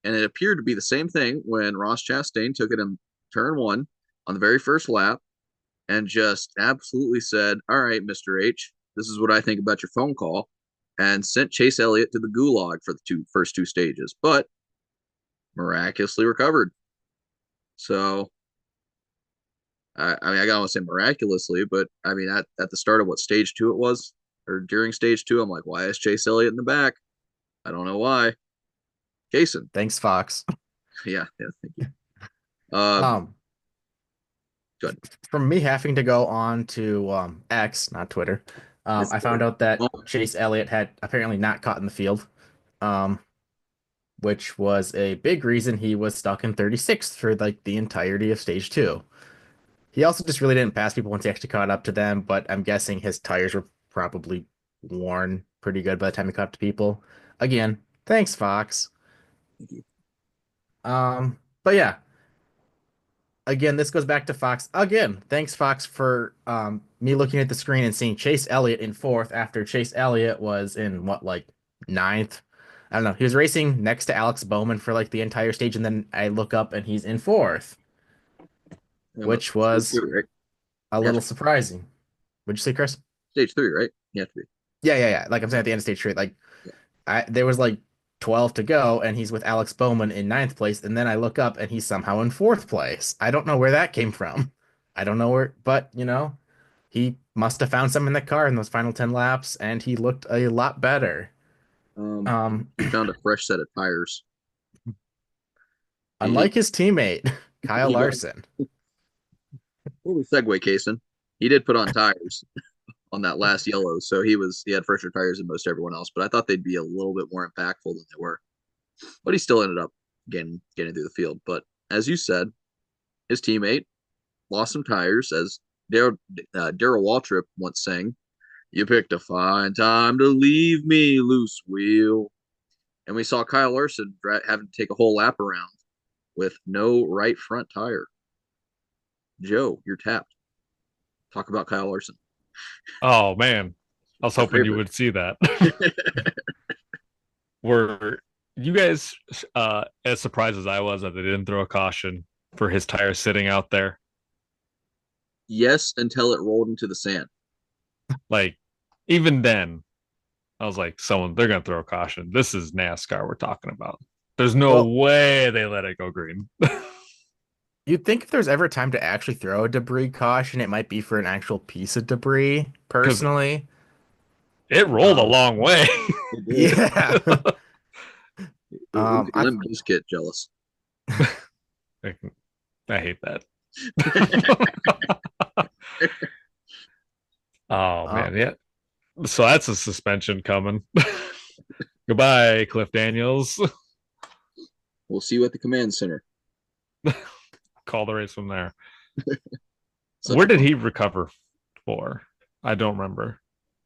And it appeared to be the same thing when Ross Chastain took it in turn 1 on the very first lap and just absolutely said, all right, Mr. H, this is what I think about your phone call, and sent Chase Elliott to the gulag for the first two stages, but miraculously recovered. So, I mean, I gotta say miraculously, but I mean, at the start of what stage 2 it was, or during stage 2, I'm like, why is Chase Elliott in the back? I don't know why. Cason. Thanks, Fox. Yeah, thank you. Good. From me having to go on to X, not Twitter, I found out that Chase Elliott had apparently not caught in the field, which was a big reason he was stuck in 36th for like the entirety of stage 2. He also just really didn't pass people once he actually caught up to them, but I'm guessing his tires were probably worn pretty good by the time he caught up to people. Again, thanks, Fox. Thank you. But yeah. Again, this goes back to Fox. Again, thanks, Fox, for me looking at the screen and seeing Chase Elliott in 4th after Chase Elliott was in what, like 9th? I don't know. He was racing next to Alex Bowman for like the entire stage, and then I look up and he's in 4th, which was a little surprising. What'd you say, Chris? Stage 3, right? You have to be. Yeah. Like I'm saying at the end of stage 3, like there was like 12 to go, and he's with Alex Bowman in 9th place, and then I look up and he's somehow in 4th place. I don't know where that came from. I don't know where, but he must have found something in the car in those final 10 laps, and he looked a lot better. He found a fresh set of tires. Unlike his teammate, Kyle Larson. Before we segue, Cason, he did put on tires on that last yellow, so he had fresher tires than most everyone else, but I thought they'd be a little bit more impactful than they were. But he still ended up getting through the field. But as you said, his teammate lost some tires, as Darrell Waltrip once sang, "You picked a fine time to leave me, loose wheel." And we saw Kyle Larson having to take a whole lap around with no right front tire. Joe, you're tapped. Talk about Kyle Larson. Oh man, I was hoping you would see that. Were you guys as surprised as I was that they didn't throw a caution for his tire sitting out there? Yes, until it rolled into the sand. Like, even then, I was like, they're gonna throw a caution. This is NASCAR we're talking about. There's no Well, way they let it go green. you'd think if there's ever time to actually throw a debris caution, it might be for an actual piece of debris, Because personally. it rolled a Um, long way. It did. yeah. It I Limp Bizkit jealous. I hate that. Oh uh, man, yeah. So that's a suspension coming. Goodbye, Cliff Daniels. We'll see you at the command center. Call the race from there. Such Where a did bummer. he recover for? I don't remember.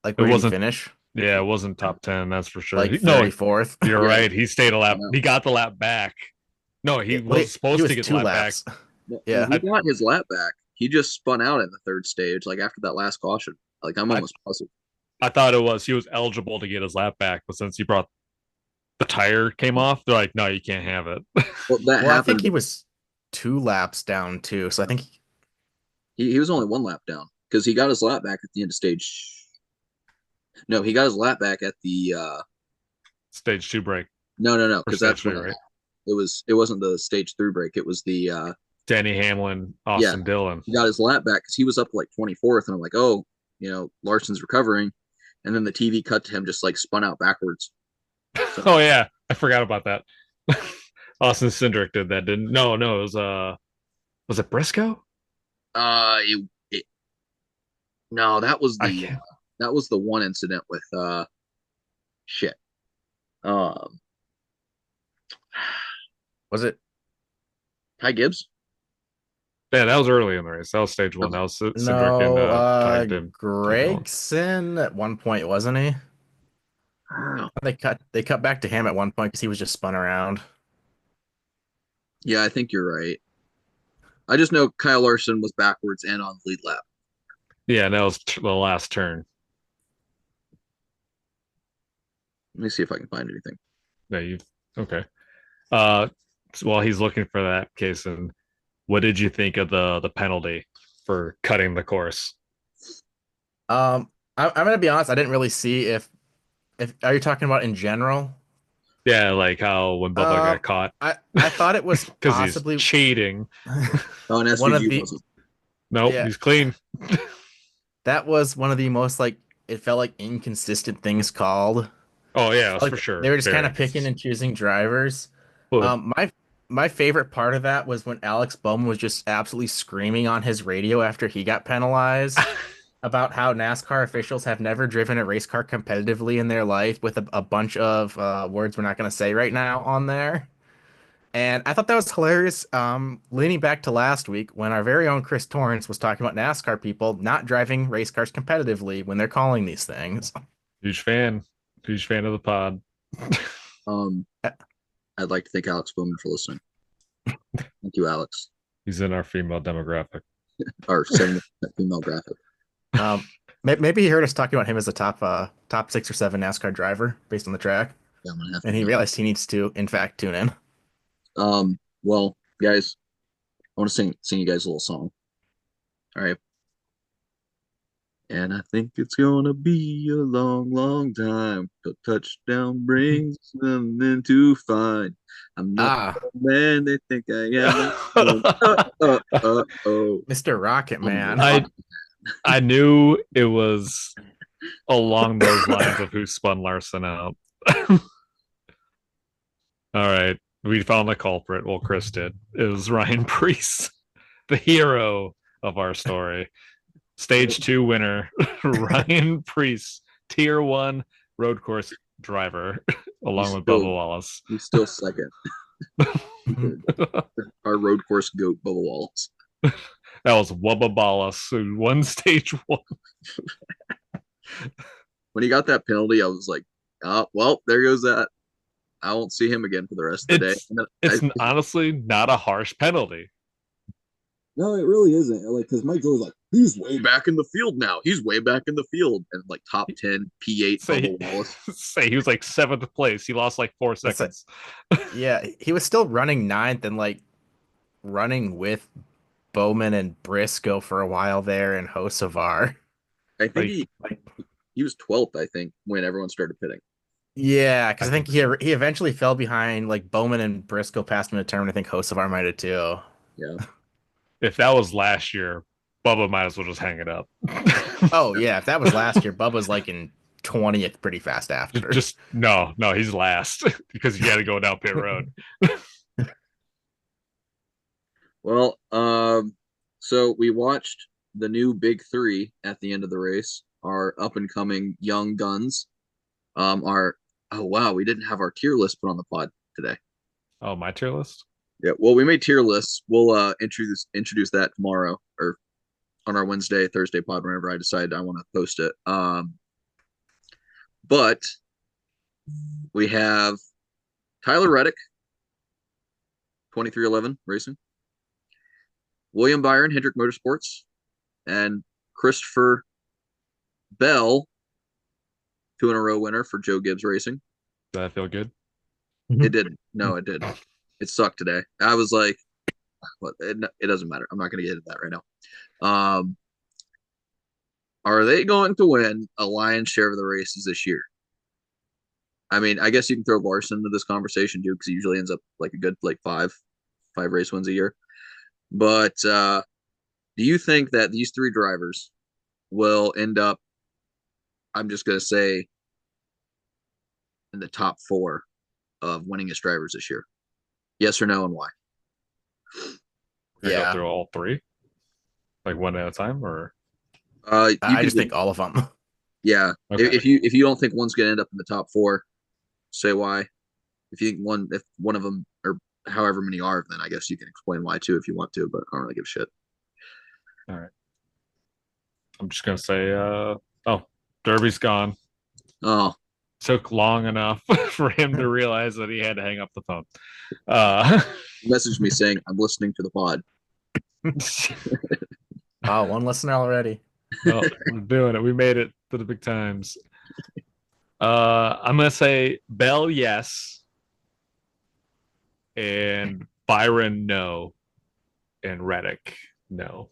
like It where did he wasn't. finish? Yeah, it wasn't top 10. That's for sure. Like No, 34th. you're Yeah, right. He stayed a lap. no, He got the lap back. No, he Yeah, well, was he supposed was to get the two lap back. laps. no, Yeah. he got his lap back. He just spun out in the third stage, like after that last caution. Like I'm I, almost positive. I thought it was he was eligible to get his lap back, but since he brought the tire came off, they're like, no, you can't have it. Well, that Well, I think happened. he was 2 laps down too. So I think He was only 1 lap down because he got his lap back at the end of stage. No, he got his lap back at the. Stage 2 break No, or because stage that's when 3, right? it wasn't the stage 3 break. It was the Danny Hamlin, yeah. Austin Dillon. He got his lap back because he was up like 24th, and I'm like, oh, Larson's recovering, and then the TV cut to him just like spun out backwards. So, Oh yeah, I forgot about that. Austin Cindric did that, didn't? No, it was it Briscoe? it, no, I can't. that was the one incident with shit. Um, was it Ty Gibbs. Yeah, that was early in the race. That was stage 1. That was Cindric and no Ty Dillon. Gregson at one point, wasn't he? I don't know. They cut back to him at one point because he was just spun around. Yeah, I think you're right. I just know Kyle Larson was backwards and on the lead lap. Yeah, that was the last turn. Let me see if I can find anything. Yeah, you okay. While he's looking for that, Cason, what did you think of the penalty for cutting the course? I'm gonna be honest. I didn't really see if are you talking about in general? Yeah, like how when Bubba Um, got caught I thought it was because he's possibly cheating. Oh, and one of SVG the wasn't. Nope, yeah he's clean. that was one of the most like it felt like inconsistent things called. Oh yeah, that's Like for sure. they were just kind Very of picking and inconsistent. choosing drivers. Well, My favorite part of that was when Alex Bowman was just absolutely screaming on his radio after he got penalized about how NASCAR officials have never driven a race car competitively in their life with a bunch of words we're not going to say right now on there. And I thought that was hilarious. Leaning back to last week when our very own Chris Torrance was talking about NASCAR people not driving race cars competitively when they're calling these things. huge fan, huge fan of the pod. Um, I'd like to thank Alex Bowman for listening. Thank you, Alex. He's in our female demographic. Our 70% female graphic. Um, maybe he heard us talking about him as a top 6 or 7 NASCAR driver based on the track, Yeah, I'm gonna have and to. he realized he needs to, in fact, tune in. Well, guys, I want to sing you guys a little song. All right. And I think it's gonna be a long, long time till touchdown brings something to find. I'm not Ah, the man they think I am. Oh. Mr. Rocket I'm Man. the I knew it was along those lines of who spun Larson out. All right. We found the culprit. Well, Chris did. It was Ryan Preece, the hero of our story. Stage 2 winner, Ryan Preece, tier 1 road course driver, along with Bubba Wallace. He's still second. Our road course goat, Bubba Wallace. That was Wubba Wallace, who won stage 1. When he got that penalty, I was like, oh, well, there goes that. I won't see him again for the rest of the day. It's honestly not a harsh penalty. No, it really isn't. Like, because Mike Joe's like, he's way back in the field now. He's way back in the field. And like top 10 P8 Bubba Wallace. Say he was like 7th place. He lost like 4 seconds. Yeah, he was still running 9th and like running with Bowman and Briscoe for a while there and Hocevar. I think He was 12th, I think, when everyone started pitting. Yeah, because I think he eventually fell behind like Bowman and Briscoe passed him in a turn. I think Hocevar might have too. Yeah. If that was last year, Bubba might as well just hang it up. Oh yeah, if that was last year, Bubba's like in 20th pretty fast after. Just no, he's last because you got to go down pit road. Well, so we watched the new big three at the end of the race. Our up and coming young guns. Our oh wow, we didn't have our tier list put on the pod today. Oh, my tier list. Yeah, well, we made tier lists. We'll introduce that tomorrow or on our Wednesday, Thursday pod whenever I decide I want to post it. But we have Tyler Reddick, 2311 Racing, William Byron, Hendrick Motorsports, and Christopher Bell, 2 in a row winner for Joe Gibbs Racing. Does that feel good? It didn't. No, it didn't. It sucked today. I was like, well, it doesn't matter. I'm not going to get into that right now. Are they going to win a lion's share of the races this year? I mean, I guess you can throw Larson into this conversation too, because he usually ends up like a good like five race wins a year. But do you think that these three drivers will end up, I'm just going to say, in the top 4 of winningest drivers this year? Yes or no, and why? Go through all 3, like one at a time, or I just think all of them. Yeah. Okay. If you don't think one's going to end up in the top 4, say why. If you think one of them, or however many are, then I guess you can explain why too if you want to, but I don't really give a shit. all right. I'm just gonna say, Derby's gone. Oh, Took long enough for him to realize that he had to hang up the phone. he messaged me saying I'm listening to the pod. Oh, one listener already. Well, we're doing it. We made it to the big times. I'm gonna say Bell, yes, and Byron, no, and Reddick, no.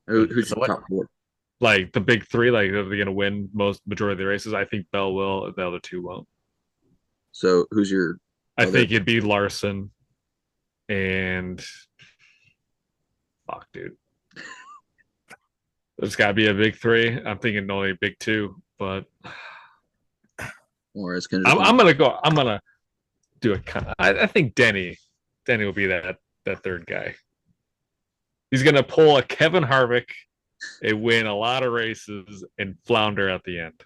Who's So your what- top 4? Like the big 3, like they're gonna win majority of the races. I think Bell will. The other 2 won't. So who's your? I think it'd be Larson and fuck, dude. There's got to be a big 3. I'm thinking only a big 2, but Or it's gonna. I'm gonna go. I'm gonna do a kind of. I think Denny will be that third guy. He's gonna pull a Kevin Harvick and win a lot of races and flounder at the end.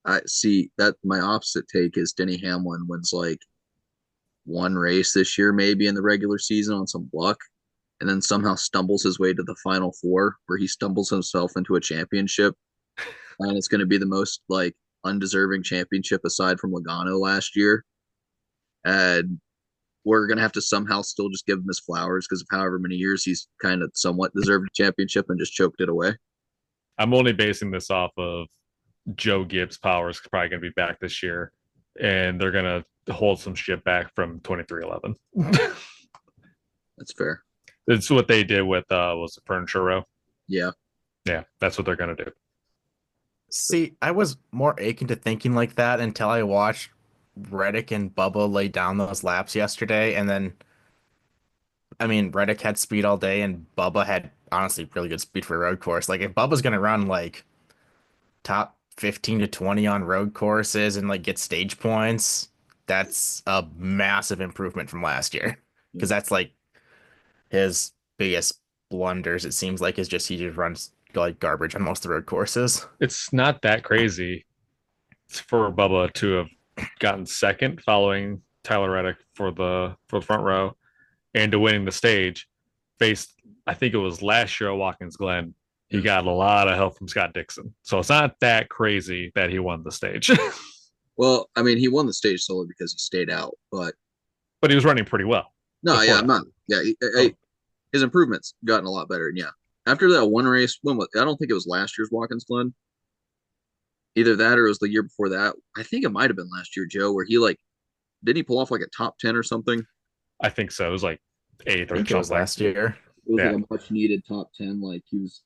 I see that my opposite take is Denny Hamlin wins like one race this year, maybe in the regular season on some luck, and then somehow stumbles his way to the final 4, where he stumbles himself into a championship, and it's going to be the most like undeserving championship aside from Logano last year, and we're going to have to somehow still just give him his flowers because of however many years he's kind of somewhat deserved a championship and just choked it away. I'm only basing this off of Joe Gibbs' power is probably going to be back this year, and they're going to hold some shit back from 2311. That's fair. That's what they did with was the Furniture Row. Yeah. Yeah, that's what they're going to do. See, I was more aching to thinking like that until I watched Reddick and Bubba lay down those laps yesterday, and then, I mean, Reddick had speed all day, and Bubba had honestly really good speed for a road course. Like, if Bubba's gonna run like top 15 to 20 on road courses and like get stage points, that's a massive improvement from last year. Because that's like his biggest blunders. It seems like is just he just runs like garbage on most of the road courses. It's not that crazy for Bubba to have gotten second following Tyler Reddick for the front row and to winning the stage. Faced, I think it was last year at Watkins Glen. He got a lot of help from Scott Dixon. So it's not that crazy that he won the stage. Well, I mean, he won the stage solely because he stayed out, but he was running pretty well. no, yeah, I'm not. Yeah, his improvements gotten a lot better. And yeah, after that one race, I don't think it was last year's Watkins Glen. Either that or it was the year before that. I think it might have been last year, Joe, where he didn't he pull off like a top 10 or something? I think so. It was like 8th or I think something. it was last year. It was Yeah. like a much needed top 10. Like he was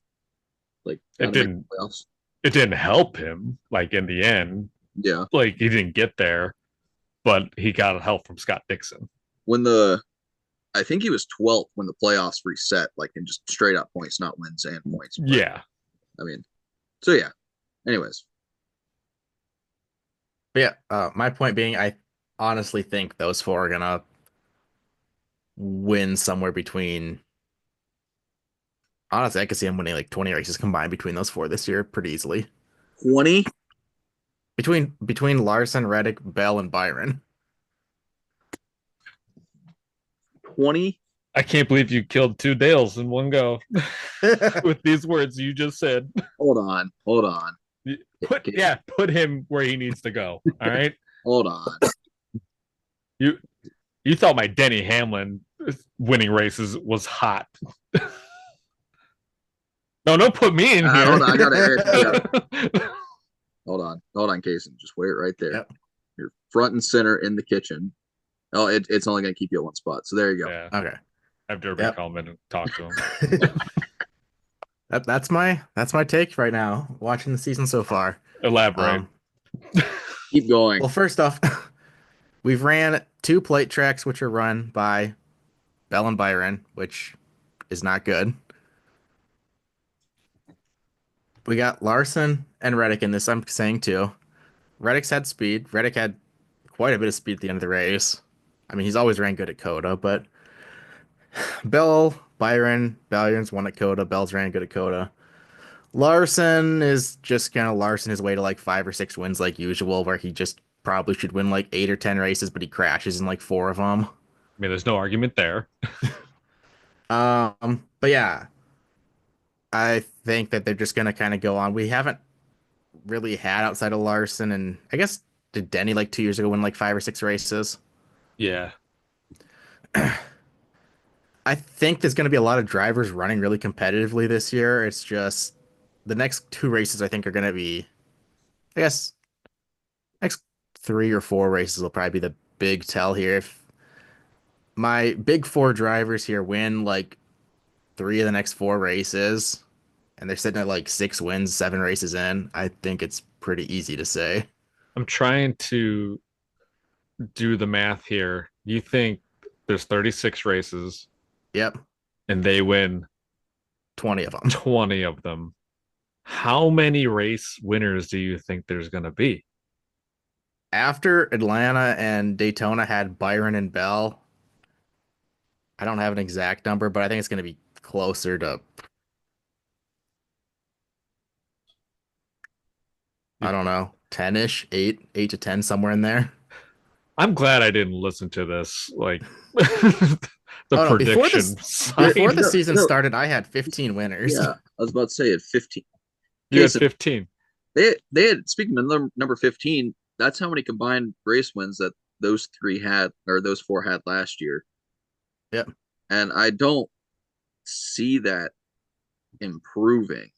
like It didn't. it didn't help him. Like in the end, Yeah. like he didn't get there, but he got help from Scott Dixon. I think he was 12th when the playoffs reset, like in just straight up points, not wins and points. But, Yeah. I mean, so yeah. Anyways. But yeah, my point being, I honestly think those four are gonna win somewhere between. Honestly, I could see him winning like 20 races combined between those four this year pretty easily. 20? Between Larson, Reddick, Bell, and Byron. 20? I can't believe you killed two Dales in one go with these words you just said. Hold on. Put him where he needs to go. All right. Hold on. You thought my Denny Hamlin winning races was hot. No, don't put me in here. Hold on, I gotta hold on, Cason. Just wait right there. Yep. You're front and center in the kitchen. Oh, it's only gonna keep you at one spot. So there you go. Yeah. Okay. Have Derby call him in and talk to him. That's my take right now. Watching the season so far. Elaborate. Keep going. Well, first off, we've ran 2 plate tracks, which are run by Bell and Byron, which is not good. We got Larson and Reddick in this, I'm saying too. Reddick's had speed. Reddick had quite a bit of speed at the end of the race. I mean, he's always ran good at Coda, but Byron's won at Coda. Bell's ran good at Coda. Larson is just gonna Larson his way to like 5 or 6 wins like usual, where he just probably should win like 8 or 10 races, but he crashes in like 4 of them. I mean, there's no argument there. But yeah, I think that they're just gonna kind of go on. We haven't really had outside of Larson, and I guess did Denny like 2 years ago win like 5 or 6 races? Yeah. I think there's going to be a lot of drivers running really competitively this year. It's just the next 2 races I think are going to be, I guess, next 3 or 4 races will probably be the big tell here. If my big 4 drivers here win like 3 of the next 4 races, and they're sitting at like 6 wins, 7 races in, I think it's pretty easy to say. I'm trying to do the math here. You think there's 36 races Yep, and they win 20 of them. 20 of them. How many race winners do you think there's going to be? After Atlanta and Daytona had Byron and Bell, I don't have an exact number, but I think it's going to be closer to, I don't know, 10-ish, 8 to 10, somewhere in there. I'm glad I didn't listen to this. Like the predictions. Before the season started, I had 15 winners. Yeah, I was about to say at 15. You had 15. They had, speaking of number 15, that's how many combined race wins that those 4 had last year. Yep. And I don't see that improving.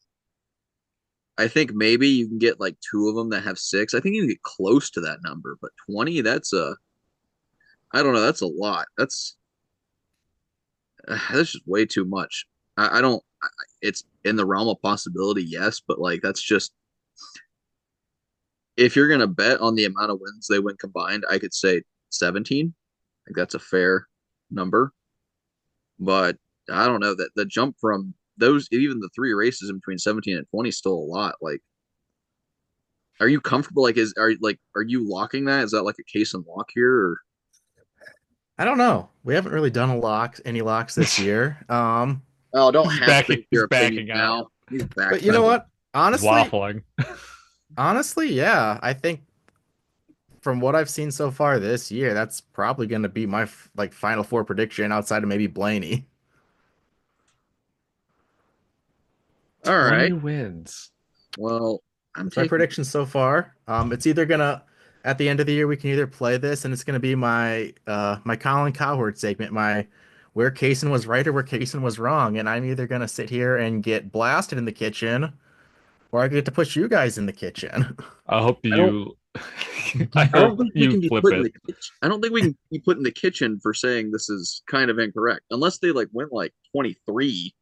I think maybe you can get like 2 of them that have 6. I think you can get close to that number, but 20, I don't know, that's a lot. That's just way too much. I don't. It's in the realm of possibility, yes, but like that's just if you're gonna bet on the amount of wins they win combined, I could say 17. I think that's a fair number, but I don't know that the jump from those, even the 3 races in between 17 and 20 is still a lot. Like, are you comfortable? Like, are you locking that? Is that like a Cason lock here? Or? I don't know. We haven't really done any locks this year. Oh, don't have he's backing out. He's back. But you know what? Honestly, waffling. Honestly, yeah. I think from what I've seen so far this year, that's probably going to be my like final 4 prediction outside of maybe Blaney. All right. 20 wins. Well, My prediction so far. It's either gonna at the end of the year we can either play this and it's gonna be my my Colin Cowherd segment, my where Cason was right or where Cason was wrong, and I'm either gonna sit here and get blasted in the kitchen, or I get to push you guys in the kitchen. I hope you. I don't think we you can be flip put in it. the kitchen. I don't think we can be put in the kitchen for saying this is kind of incorrect, unless they like went like 23.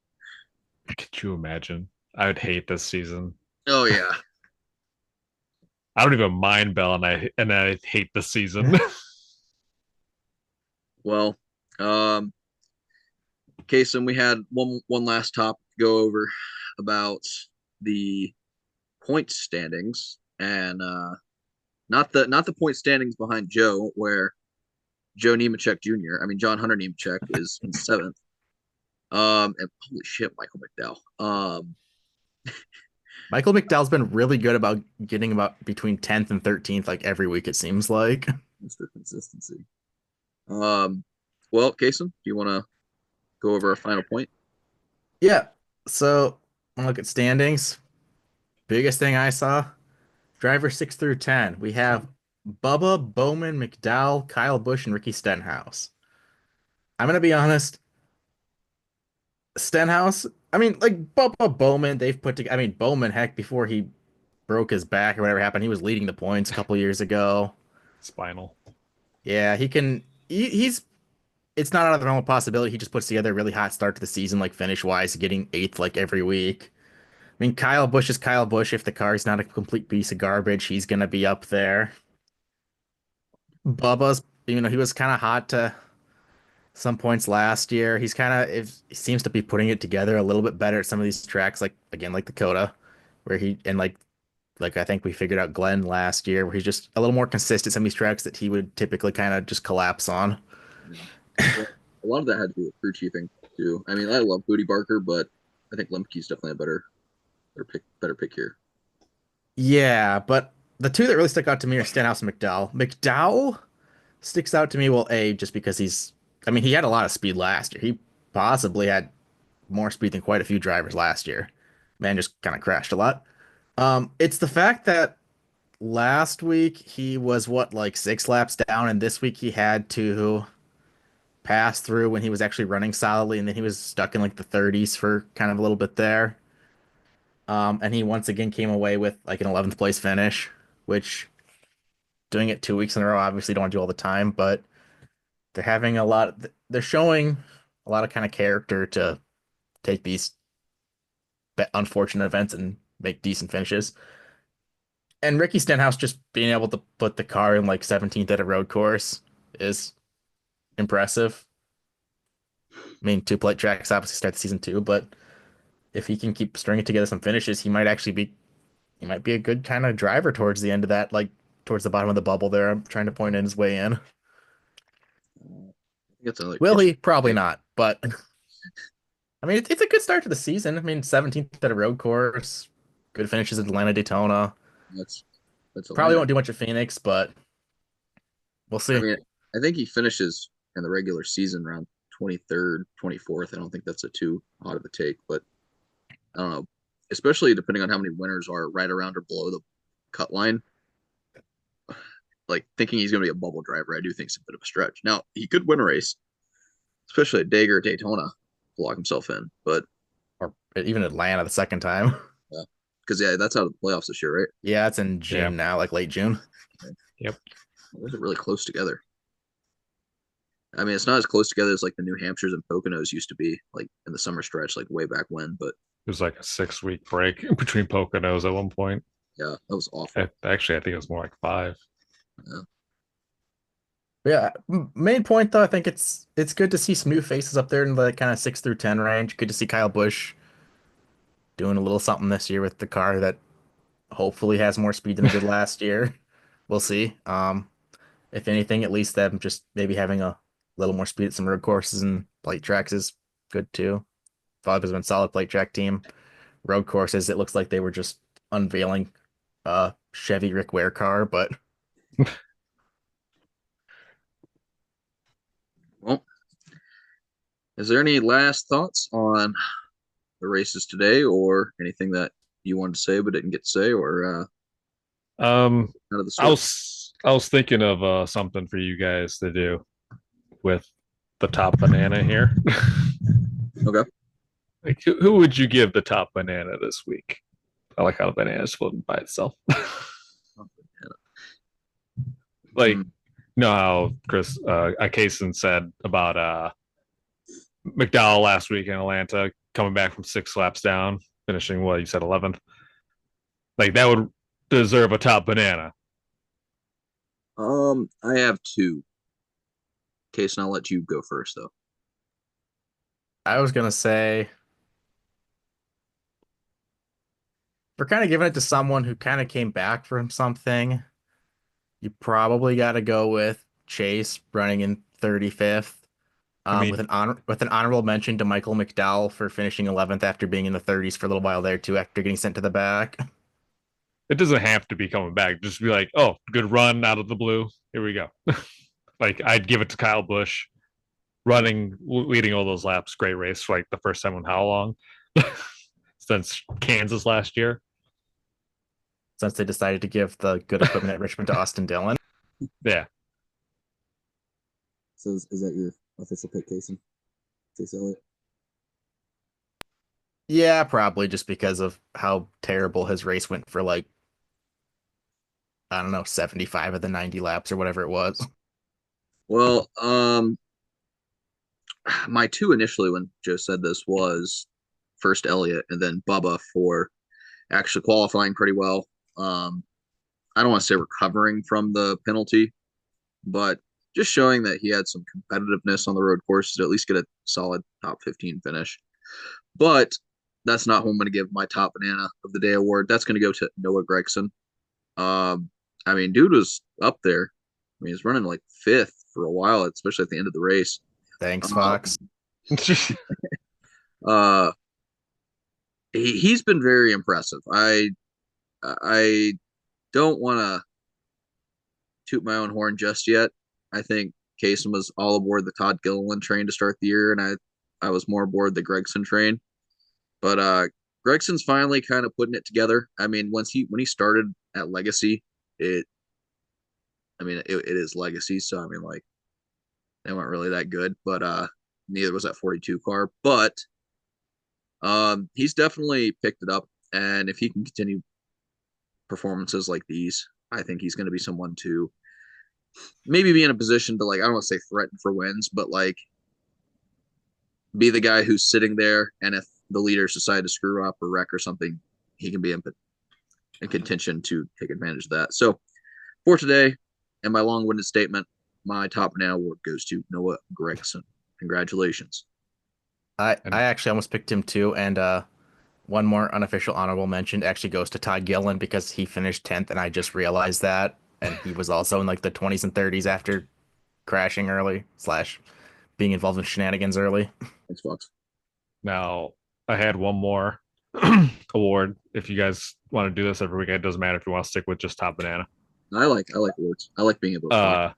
Could you imagine? I would hate this season. Oh yeah, I don't even mind Bell, and I hate the season. Well, Cason, we had one last topic to go over about the point standings, and not the point standings behind Joe, where Joe Nemechek Jr. I mean John Hunter Nemechek is in seventh. And holy shit, Michael McDowell. Michael McDowell's been really good about getting about between 10th and 13th like every week, it seems like. Mr. Consistency. Well, Cason, do you want to go over our final point? Yeah. So when I look at standings, biggest thing I saw, driver 6 through 10. We have Bubba, Bowman, McDowell, Kyle Busch, and Ricky Stenhouse. I'm gonna be honest, Stenhouse, I mean, like Bubba Bowman, they've put together. I mean, Bowman, heck, before he broke his back or whatever happened, he was leading the points a couple years ago. Spinal. Yeah, he can. He's. It's not out of the realm of possibility. He just puts together a really hot start to the season, like finish wise, getting eighth like every week. I mean, Kyle Busch is Kyle Busch. If the car's not a complete piece of garbage, he's gonna be up there. Bubba's, he was kind of hot to some points last year. He's kind of he seems to be putting it together a little bit better at some of these tracks, like again, like Dakota, where he and like I think we figured out Glenn last year, where he's just a little more consistent some of these tracks that he would typically kind of just collapse on. Well, a lot of that had to do with crew chiefing too. I mean, I love Booty Barker, but I think Lemke's definitely a better pick here. Yeah, but the two that really stuck out to me are Stenhouse and McDowell. McDowell sticks out to me, well, A, just because I mean, he had a lot of speed last year. He possibly had more speed than quite a few drivers last year. Man just kind of crashed a lot. It's the fact that last week he was what, like 6 laps down, and this week he had to pass through when he was actually running solidly, and then he was stuck in like the 30s for kind of a little bit there. And he once again came away with like an 11th place finish, which doing it 2 weeks in a row, obviously don't want to do all the time, but they're showing a lot of kind of character to take these unfortunate events and make decent finishes. And Ricky Stenhouse just being able to put the car in like 17th at a road course is impressive. I mean, two plate tracks obviously start the season too, but if he can keep stringing together some finishes, he might be a good kind of driver towards the end of that, like towards the bottom of the bubble there. I'm trying to point in his way in. I think it's another Will kitchen. he? Probably not, but I mean, it's a good start to the season. I mean, 17th at a road course, good finishes at Atlanta, Daytona. That's Probably Atlanta. won't do much at Phoenix, but we'll I see. mean, I think he finishes in the regular season around 23rd, 24th. I don't think that's a too hot of a take, but I don't know. Especially depending on how many winners are right around or below the cut line. Like thinking he's going to be a bubble driver, I do think it's a bit of a stretch. Now he could win a race, especially at Dagger, Daytona, lock himself in. But Or even Atlanta the second time. yeah, because that's out of the playoffs this year, right? Yeah, it's in June Yeah. now, like late June. Yep. Those are really close together. I mean, it's not as close together as like the New Hampshires and Poconos used to be, like in the summer stretch, like way back when. But It was like a 6 week break between Poconos at one point. yeah, that was awful. Actually, I think it was more like 5. Yeah. Yeah, main point though, I think it's good to see some new faces up there in the kind of 6 through 10 range. Good to see Kyle Busch doing a little something this year with the car that hopefully has more speed than it did last year. We'll see. If anything, at least them just maybe having a little more speed at some road courses and plate tracks is good too. Fog has been a solid plate track team. Road courses, it looks like they were just unveiling a Chevy Rick Ware car, but Well, is there any last thoughts on the races today, or anything that you wanted to say but didn't get to say, or Um, out of the I sort? was thinking of something for you guys to do with the top banana here. Okay. Like, who would you give the top banana this week? I like how the banana is floating by itself. Like, Hmm. you know how Chris Cason said about McDowell last week in Atlanta coming back from 6 laps down, finishing what you said 11th. Like that would deserve a top banana? I have two. Case, and I'll let you go first, though. I was gonna say we're kind of giving it to someone who kind of came back from something. You probably got to go with Chase running in 35th. I With mean, an honorable mention to Michael McDowell for finishing 11th after being in the 30s for a little while there too, after getting sent to the back. it doesn't have to be coming back. Just be like, oh, good run out of the blue. Here we go. Like I'd give it to Kyle Busch leading all those laps. Great race, like the first time in how long? Since Kansas last year. Since they decided to give the good equipment at Richmond to Austin Dillon. Yeah. So is that your official pick, Cason? Chase Elliott? Yeah, probably just because of how terrible his race went for like, I don't know, 75 of the 90 laps or whatever it was. Well, my two initially when Joe said this was first Elliott and then Bubba for actually qualifying pretty well. I don't want to say recovering from the penalty, but just showing that he had some competitiveness on the road courses to at least get a solid top 15 finish. But that's not who I'm going to give my top banana of the day award. That's going to go to Noah Gregson. I mean, dude was up there. I mean, he's running like fifth for a while, especially at the end of the race. Thanks, Um, Fox. uh, he's been very impressive. I don't want to toot my own horn just yet. I think Cason was all aboard the Todd Gilliland train to start the year, and I was more aboard the Gregson train. But Gregson's finally kind of putting it together. I mean, when he started at Legacy, it it is Legacy, so I mean like they weren't really that good, but neither was that 42 car. But he's definitely picked it up, and if he can continue performances like these, I think he's going to be someone to maybe be in a position to like I don't want to say threaten for wins, but like be the guy who's sitting there, and if the leaders decide to screw up or wreck or something, he can be in contention to take advantage of that. So for today, and my long-winded statement, my top now award goes to Noah Gregson. Congratulations. I actually almost picked him too, and one more unofficial honorable mention actually goes to Todd Gillen because he finished 10th, and I just realized that, and he was also in like the 20s and 30s after crashing early slash being involved in shenanigans early. Thanks, Fox. Now, I had one more award. If you guys want to do this every week, it doesn't matter if you want to stick with just top banana. I like awards. I like being able to talk.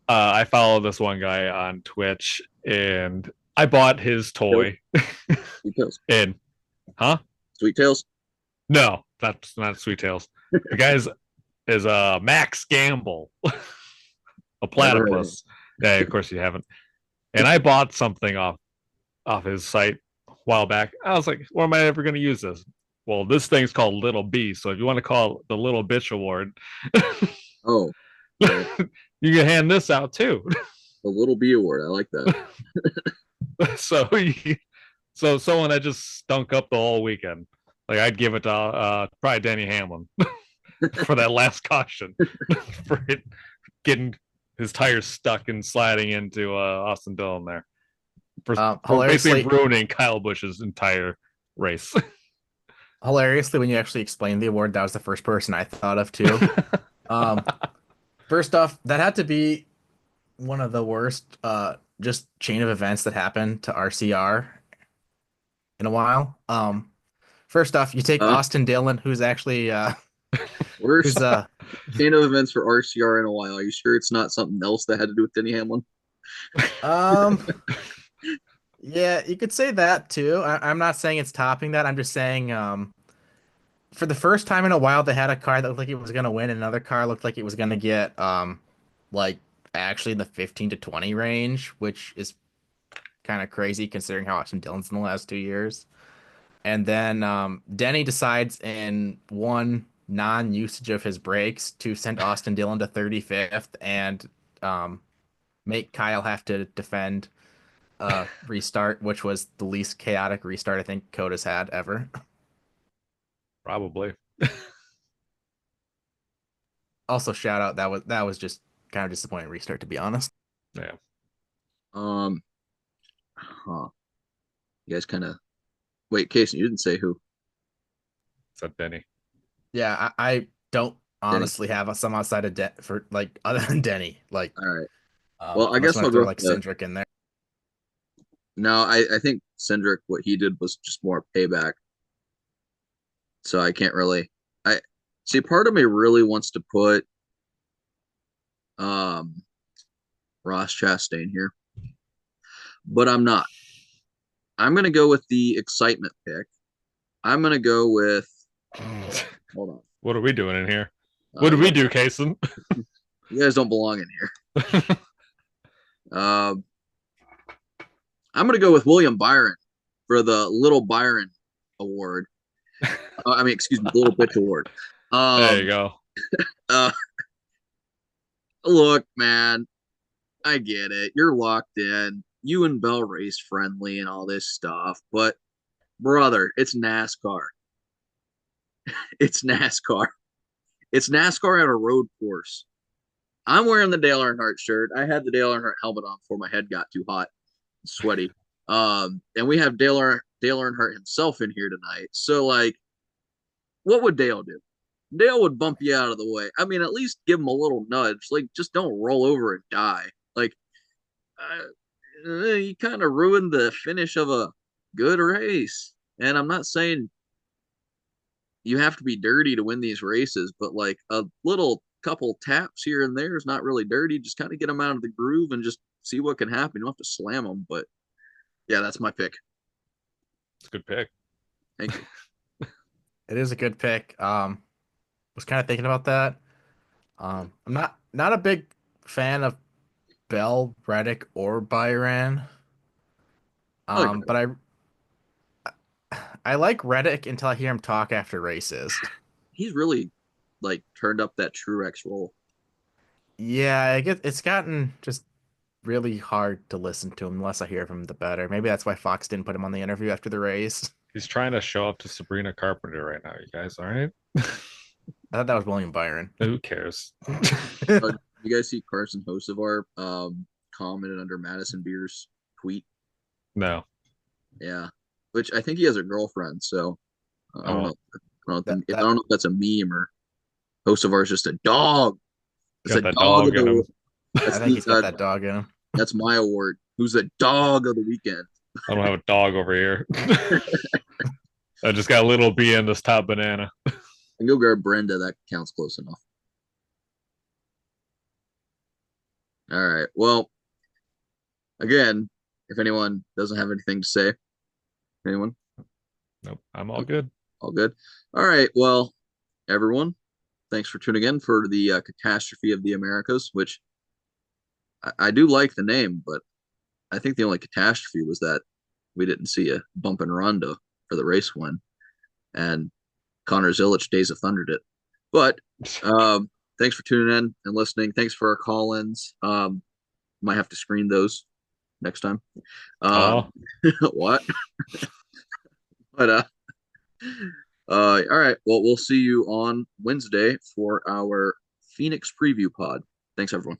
I follow this one guy on Twitch, and I bought his toy. Sweet Tails. And huh? Sweet Tails. No, that's not Sweet Tails. The guy's is Max Gamble, a platypus. Yeah, of course you haven't. And I bought something off his site a while back. I was like, where am I ever going to use this? Well, this thing's called Little B. So if you want to call it the Little Bitch Award, Oh, well, you can hand this out too. the Little B Award. I like that. so, so someone that just stunk up the whole weekend. Like I'd give it to probably Danny Hamlin for that last caution for it getting his tires stuck and sliding into Austin Dillon there. For basically ruining Kyle Busch's entire race. Hilariously, when you actually explained the award, that was the first person I thought of too. First off, that had to be one of the worst just chain of events that happened to RCR in a while. First off, you take Austin Dillon, who's actually worst chain of events for RCR in a while. Are you sure it's not something else that had to do with Denny Hamlin? Yeah, you could say that too. I'm not saying it's topping that. I'm just saying for the first time in a while, they had a car that looked like it was going to win, and another car looked like it was going to get like actually in the 15 to 20 range, which is kind of crazy considering how Austin Dillon's in the last 2 years. And then Denny decides in one non-usage of his brakes to send Austin Dillon to 35th and make Kyle have to defend restart, which was the least chaotic restart I think Coda's had ever. Probably. Also, shout out that was just kind of disappointing restart, to be honest. Yeah. Huh. You guys kind of wait, Cason, you didn't say who. Is that Denny? Yeah, I don't Denny. honestly have some outside of for like other than Denny. Like, All right. Well, I unless guess you want I'll to throw go like with the. Cindric in there. No, I think Cindric, what he did was just more payback. So I can't really. I see. Part of me really wants to put um Ross Chastain here, but I'm not. I'm gonna go with the excitement pick. I'm gonna go with. Hold on. What are we doing in here? What do You we do, Cason? You guys don't belong in here. Um, I'm gonna go with William Byron for the Little Byron Award. I mean, excuse me, the Little Bitch Award. There you go. Uh, look, man, I get it. You're locked in. You and Bell race friendly and all this stuff, but brother, it's NASCAR. It's NASCAR. It's NASCAR at a road course. I'm wearing the Dale Earnhardt shirt. I had the Dale Earnhardt helmet on before my head got too hot, and sweaty. And we have Dale Earnhardt himself in here tonight. So, like, what would Dale do? Dale would bump you out of the way. I mean, at least give him a little nudge. Like, just don't roll over and die. Like, you kind of ruined the finish of a good race. And I'm not saying you have to be dirty to win these races, but like a little couple taps here and there is not really dirty. Just kind of get them out of the groove and just see what can happen. You don't have to slam them, but yeah, that's my pick. It's a good pick. Thank you. It is a good pick. Was kind of thinking about that. I'm not a big fan of Bell, Reddick, or Byron. I like But I like Reddick until I hear him talk after races. he's really like turned up that Truex role. Yeah, it's gotten just really hard to listen to him unless I hear from him the better. Maybe that's why Fox didn't put him on the interview after the race. He's trying to show up to Sabrina Carpenter right now, you guys. All right. I thought that was William Byron. Who cares? You guys see Carson Hocevar commented under Madison Beer's tweet? No. Yeah, which I think he has a girlfriend. So I don't Oh. know. I That, don't know if that's a meme or Hocevar's just a dog. It's Got a that dog of dog in him. the. I That's think he's got that dog in him. That's my award. Who's the dog of the weekend? I don't have a dog over here. I just got a little bee in this top banana. And go grab Brenda. That counts close enough. All right. Well, again, if anyone doesn't have anything to say, anyone? Nope. I'm all good. All good. All right. Well, everyone, thanks for tuning in for the Catastrophe of the Americas, which I do like the name, but I think the only catastrophe was that we didn't see a bump in Rondo for the race win, and Connor Zilic Days of Thundered it. But thanks for tuning in and listening. Thanks for our call-ins. Might have to screen those next time. What? But all right. Well, we'll see you on Wednesday for our Phoenix preview pod. Thanks, everyone.